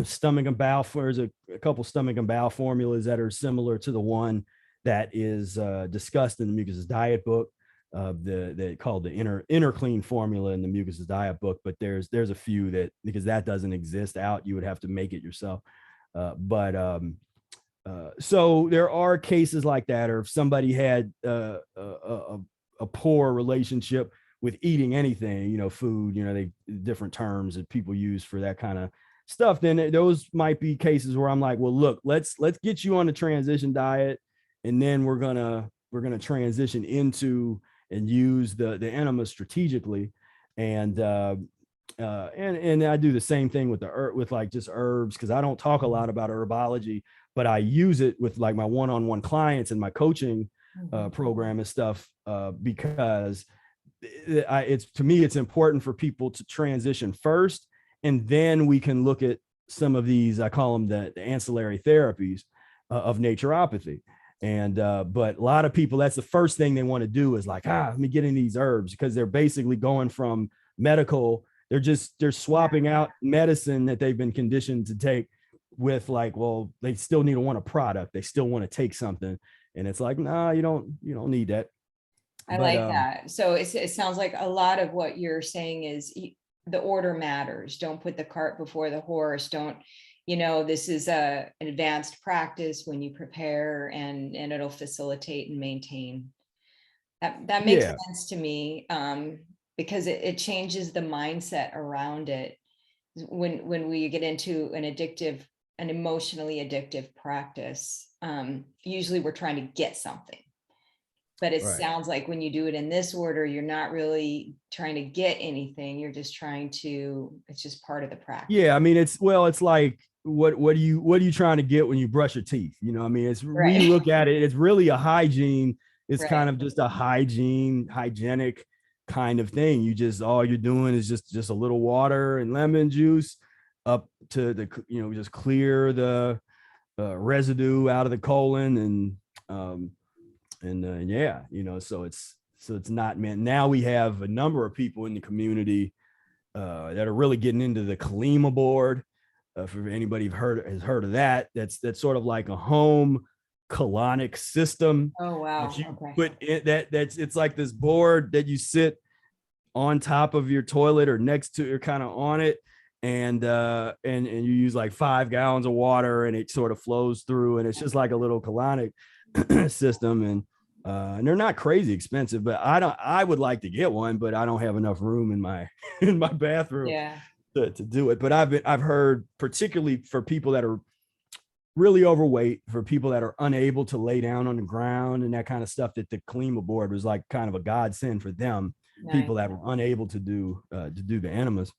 stomach and bowel. There's a couple stomach and bowel formulas that are similar to the one that is discussed in the Mucus Diet book. They called the inner clean formula in the Mucus Diet book, but there's a few that, because that doesn't exist out, you would have to make it yourself. So there are cases like that, or if somebody had a poor relationship with eating anything, food, they different terms that people use for that kind of stuff, then those might be cases where I'm like, well, look, let's get you on the transition diet, and then we're gonna transition into and use the enema strategically. And I do the same thing with with like just herbs, because I don't talk a lot about herbology, but I use it with like my one-on-one clients and my coaching program and stuff, because to me it's important for people to transition first, and then we can look at some of these, I call them the ancillary therapies of naturopathy. And but a lot of people, that's the first thing they want to do, is like, let me get in these herbs, because they're basically going from medical, they're swapping out medicine that they've been conditioned to take with, like, well, they still want a product, they still want to take something, and it's like, nah, you don't need that. I like that. So it sounds like a lot of what you're saying is the order matters. Don't put the cart before the horse. Don't, this is an advanced practice when you prepare, and it'll facilitate and maintain. That makes sense to me, because it changes the mindset around it. When we get into an emotionally addictive practice, usually we're trying to get something. But it sounds like when you do it in this order, you're not really trying to get anything. You're just it's just part of the practice. Yeah. I mean, it's like, what are you trying to get when you brush your teeth? It's, we look at it, it's really a hygiene. It's kind of just a hygienic kind of thing. All you're doing is just a little water and lemon juice up to the, just clear the residue out of the colon, and so it's not meant. Now we have a number of people in the community that are really getting into the Kalima board. For anybody has heard of that, that's sort of like a home colonic system. Oh wow! That you put in, it's like this board that you sit on top of your toilet or next to, or kind of on it, and you use like 5 gallons of water, and it sort of flows through, and it's just like a little colonic system. And they're not crazy expensive, but I would like to get one, but I don't have enough room in my bathroom to do it. But I've heard, particularly for people that are really overweight, for people that are unable to lay down on the ground and that kind of stuff, that the Kalima board was like kind of a godsend for them. Nice. People that were unable to do the enemas.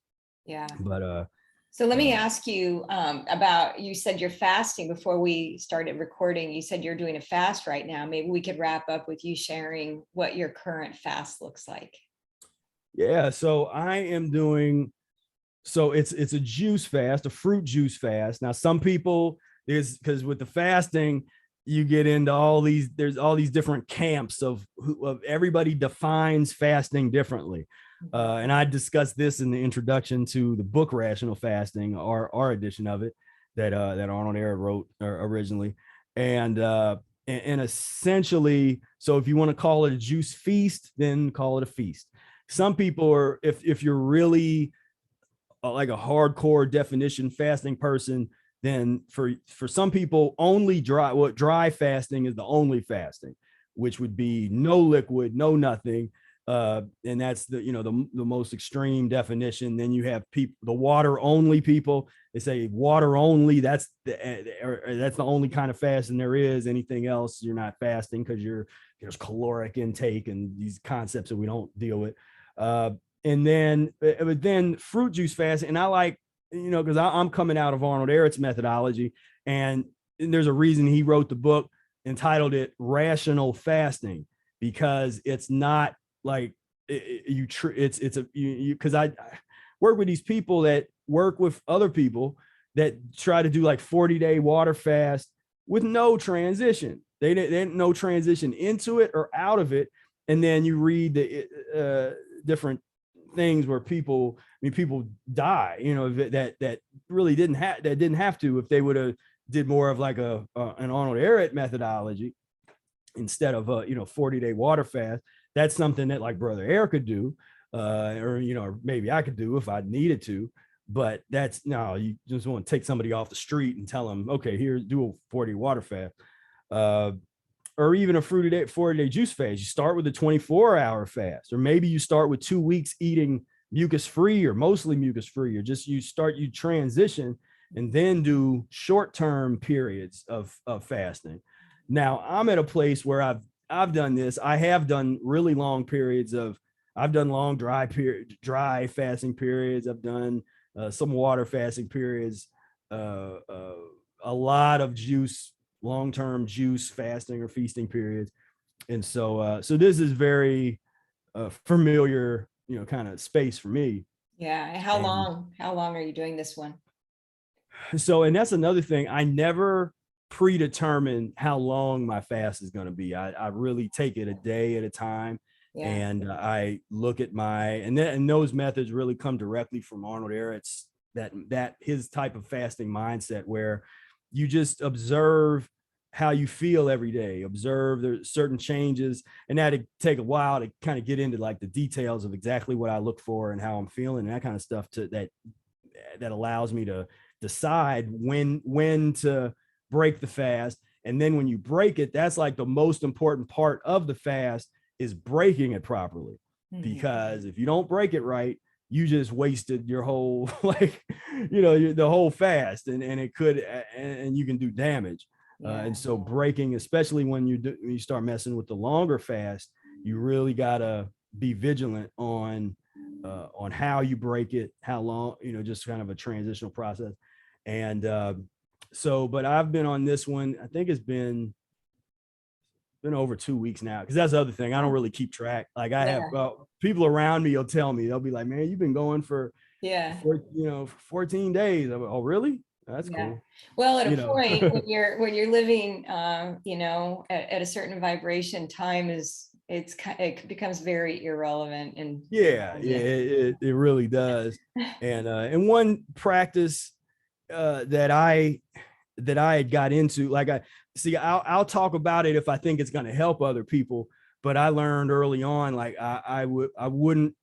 Yeah. But so let me ask you about, you said you're fasting before we started recording. You said you're doing a fast right now. Maybe we could wrap up with you sharing what your current fast looks like. Yeah. So I am doing, it's a juice fast, a fruit juice fast. Now, some people, because with the fasting, you get into there's all these different camps of everybody defines fasting differently. And I discussed this in the introduction to the book Rational Fasting, our edition of it that Arnold Ehret wrote originally. And essentially, so if you want to call it a juice feast, then call it a feast. Some people are, if you're really like a hardcore definition fasting person, then for some people, only dry fasting is the only fasting, which would be no liquid, no nothing. And that's the most extreme definition. Then you have the water only people. They say water only. That's the only kind of fasting there is. Anything else, you're not fasting, because there's caloric intake and these concepts that we don't deal with. And then fruit juice fasting. And I like, because I'm coming out of Arnold Ehret's methodology, and there's a reason he wrote the book, entitled it Rational Fasting, because it's not like because I work with these people that work with other people that try to do like 40-day water fast with no transition. They didn't no transition into it or out of it. And then you read the different things where people die, that really didn't have to, if they would have did more of like an Arnold Ehret methodology. instead of a 40-day water fast. That's something that like Brother Air could do, or maybe I could do if I needed to. But that's no, you just want to take somebody off the street and tell them, okay, here, do a 40 water fast, or even a 40-day juice fast. You start with a 24-hour fast, or maybe you start with 2 weeks eating mucus-free or mostly mucus-free, or just you transition and then do short-term periods of fasting. Now I'm at a place where I've done this. I have done really long periods I've done long dry fasting periods. I've done some water fasting periods, a lot of juice, long-term juice fasting or feasting periods. And so this is very familiar, kind of space for me. Yeah. How long are you doing this one? So, and that's another thing. I never predetermine how long my fast is going to be. I really take it a day at a time. Yeah. And I look at and those methods really come directly from Arnold Ehret's, that his type of fasting mindset, where you just observe how you feel every day, observe there's certain changes, and that'd take a while to kind of get into like the details of exactly what I look for and how I'm feeling and that kind of stuff that allows me to decide when to break the fast. And then when you break it, that's like the most important part of the fast, is breaking it properly. Mm-hmm. Because if you don't break it right, you just wasted your whole, the whole fast, and it could, and you can do damage. Yeah. And so breaking, especially when you start messing with the longer fast, you really gotta be vigilant on how you break it, how long, just kind of a transitional process. And but I've been on this one, I think it's been over 2 weeks now, because that's the other thing. I don't really keep track. Like I have people around me will tell me, they'll be like, man, you've been going for 14 days. I'm like, oh, really? That's cool. Well, at a point when you're living, at a certain vibration, time it becomes very irrelevant. And it really does. And one practice that I had got into, like I'll talk about it if I think it's going to help other people. But I learned early on, like I wouldn't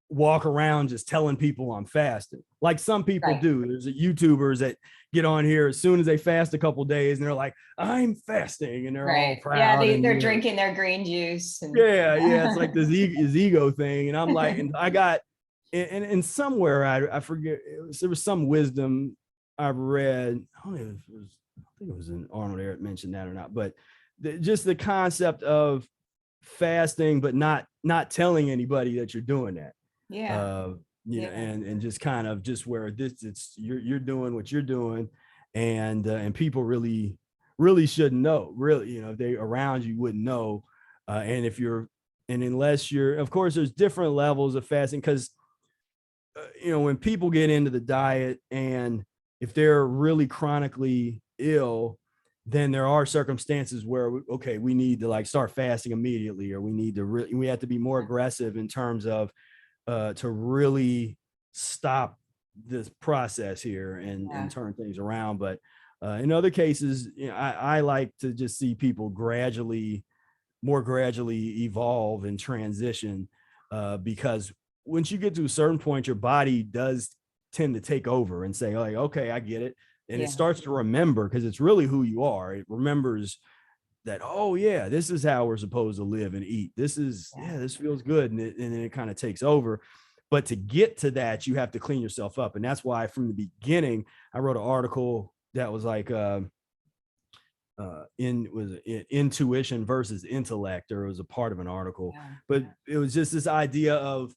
walk around just telling people I'm fasting, like some people do. There's YouTubers that get on here as soon as they fast a couple of days, and they're like, I'm fasting, and they're all proud. Yeah, they're drinking their green juice. And it's like this ego thing. And I'm like, and I got, and somewhere I forget, there was some wisdom I've read. I think it was in Arnold Ehret mentioned that or not, but just the concept of fasting, but not telling anybody that you're doing that. And just kind of just where you're doing what you're doing, and people really shouldn't know, really, if they around you wouldn't know. And unless you're, of course, there's different levels of fasting, because when people get into the diet, and if they're really chronically ill, then there are circumstances where we need to like start fasting immediately, or we have to be more aggressive in terms of to really stop this process here and turn things around. But in other cases, I like to just see people more gradually evolve and transition, because once you get to a certain point, your body does tend to take over and say, like, okay, I get it. And it starts to remember, because it's really who you are. It remembers that, oh yeah, this is how we're supposed to live and eat. This feels good. And then it kind of takes over. But to get to that, you have to clean yourself up. And that's why from the beginning, I wrote an article that was like, intuition versus intellect, or it was a part of an article, but it was just this idea of,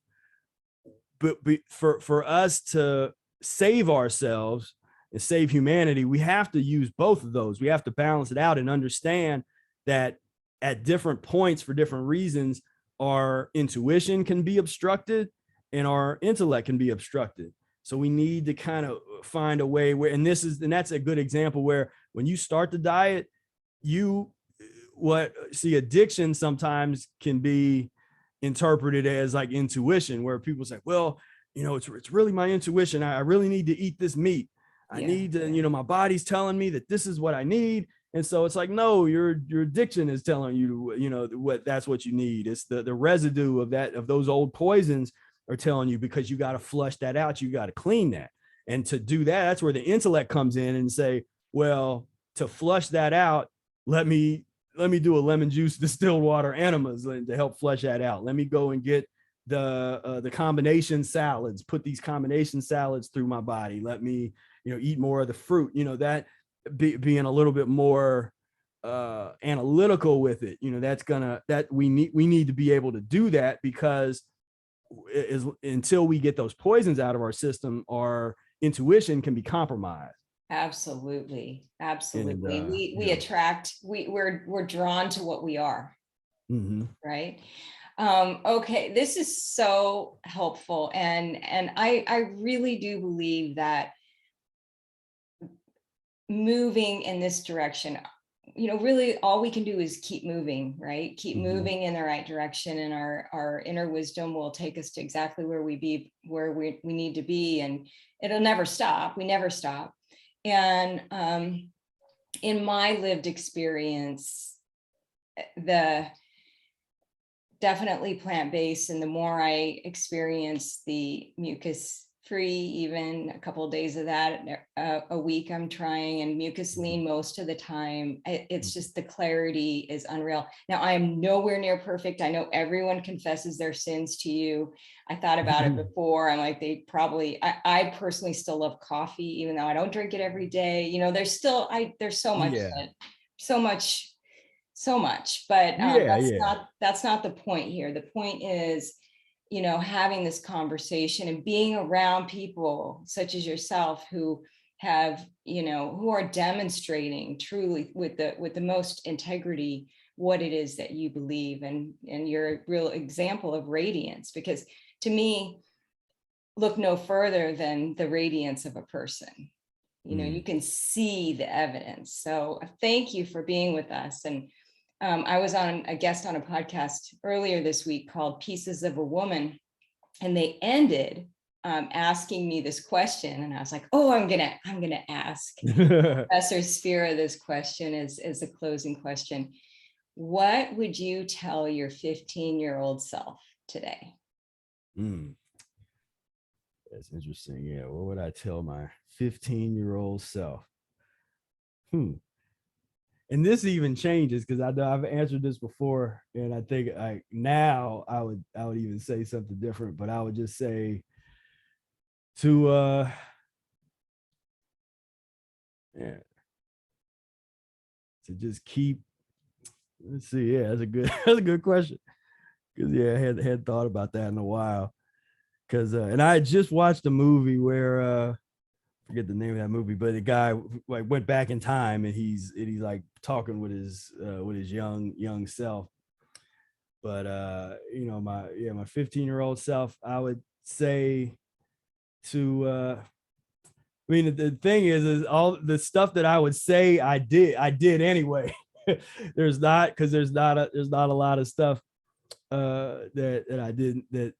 but for us to save ourselves and save humanity, we have to use both of those. We have to balance it out and understand that at different points, for different reasons, our intuition can be obstructed and our intellect can be obstructed. So we need to kind of find a way where, and that's a good example where when you start the diet, addiction sometimes can be interpreted as like intuition, where people say, well, it's really my intuition. I really need to eat this meat. I need to, my body's telling me that this is what I need. And so it's like, no, your addiction is telling you, that's what you need. It's the residue of those old poisons are telling you, because you got to flush that out. You got to clean that. And to do that, that's where the intellect comes in and say, well, to flush that out, let me do a lemon juice distilled water enemas to help flush that out. Let me go and get the combination salads, put these combination salads through my body. Let me, eat more of the fruit, that being a little bit more analytical with it. That we need to be able to do that, because until we get those poisons out of our system, our intuition can be compromised. Absolutely. And, we're drawn to what we are. Mm-hmm. Right. Okay. This is so helpful. And I really do believe that moving in this direction, really all we can do is keep moving, right? Keep mm-hmm. moving in the right direction, and our inner wisdom will take us to exactly where we need to be, and it'll never stop. We never stop. And in my lived experience, the definitely plant-based, and the more I experience the mucus-free, even a couple of days of that a week I'm trying, and mucus lean most of the time, it's just, the clarity is unreal. Now, I am nowhere near perfect. I know everyone confesses their sins to you. I thought about it before. I'm like, I personally still love coffee, even though I don't drink it every day. There's still, there's so much, so much, but that's not the point here. The point is, having this conversation and being around people such as yourself who have, who are demonstrating truly with the most integrity what it is that you believe, and you're a real example of radiance, because to me, look no further than the radiance of a person. You can see the evidence. So thank you for being with us. And I was a guest on a podcast earlier this week called Pieces of a Woman, and they ended asking me this question, and I was like, oh, I'm gonna ask Professor Spira this question as a closing question. What would you tell your 15-year-old self today? That's interesting. Yeah, what would I tell my 15-year-old self? And this even changes, because I know I've answered this before, and I think now I would even say something different, but I would just say to just keep. Let's see. Yeah, that's a good question. Because I had thought about that in a while. Because and I had just watched a movie where forget the name of that movie, but the guy went back in time, and he's like talking with his young self. But my 15-year-old self, I would say to the thing is all the stuff that I would say I did anyway. there's not a lot of stuff that I didn't. That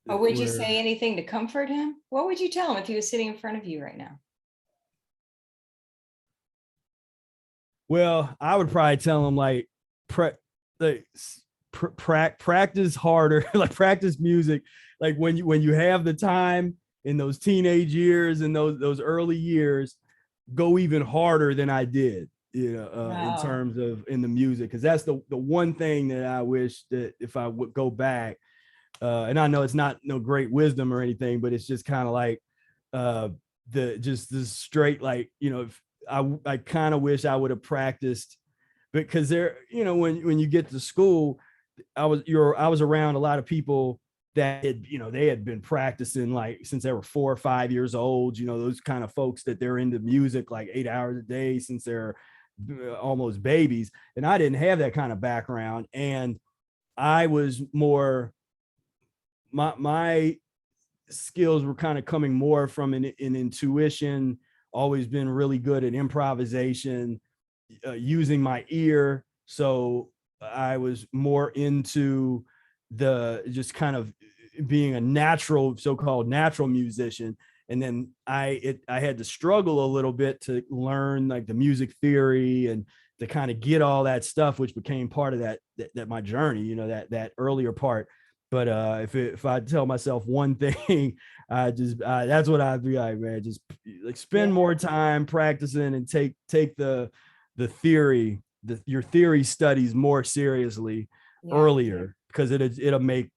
or would you say anything to comfort him? What would you tell him if he was sitting in front of you right now? Well, I would probably tell him practice harder, like practice music. Like when you have the time in those teenage years and those early years, go even harder than I did, wow. In terms of in the music. Cause that's the one thing that I wish that if I would go back, and I know it's not no great wisdom or anything, but it's just kind of like the straight, like, if I kind of wish I would have practiced, because there, when you get to school, I was around a lot of people that had, they had been practicing like since they were 4 or 5 years old, those kind of folks that they're into music like 8 hours a day since they're almost babies. And I didn't have that kind of background. And I was more, my skills were kind of coming more from an intuition, always been really good at improvisation, using my ear. So I was more into the just kind of being a natural, so-called natural musician. And then I had to struggle a little bit to learn like the music theory and to kind of get all that stuff, which became part of that my journey, you know, that earlier part. But if I tell myself one thing, I just that's what I'd be like, man, just like spend more time practicing and take the theory, your theory studies more seriously earlier, because it'll make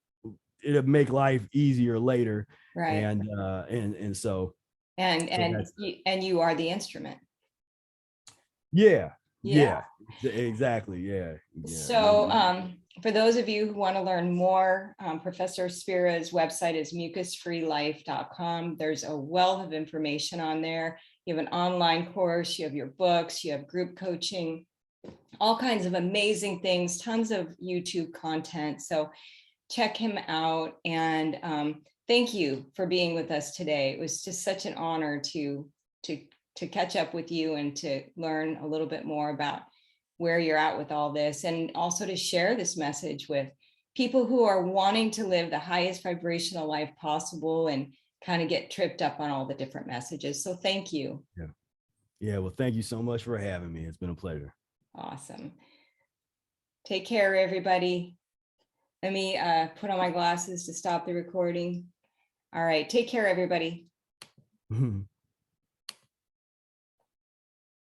life easier later. Right. And so you are the instrument. Yeah. Exactly. Yeah. So for those of you who want to learn more, Professor Spira's website is mucusfreelife.com. There's a wealth of information on there. You have an online course, you have your books, you have group coaching, all kinds of amazing things, tons of YouTube content. So check him out. And thank you for being with us today. It was just such an honor to catch up with you and to learn a little bit more about where you're at with all this, and also to share this message with people who are wanting to live the highest vibrational life possible and kind of get tripped up on all the different messages. So thank you. Yeah. Well, thank you so much for having me. It's been a pleasure. Awesome. Take care, everybody. Let me put on my glasses to stop the recording. All right. Take care, everybody.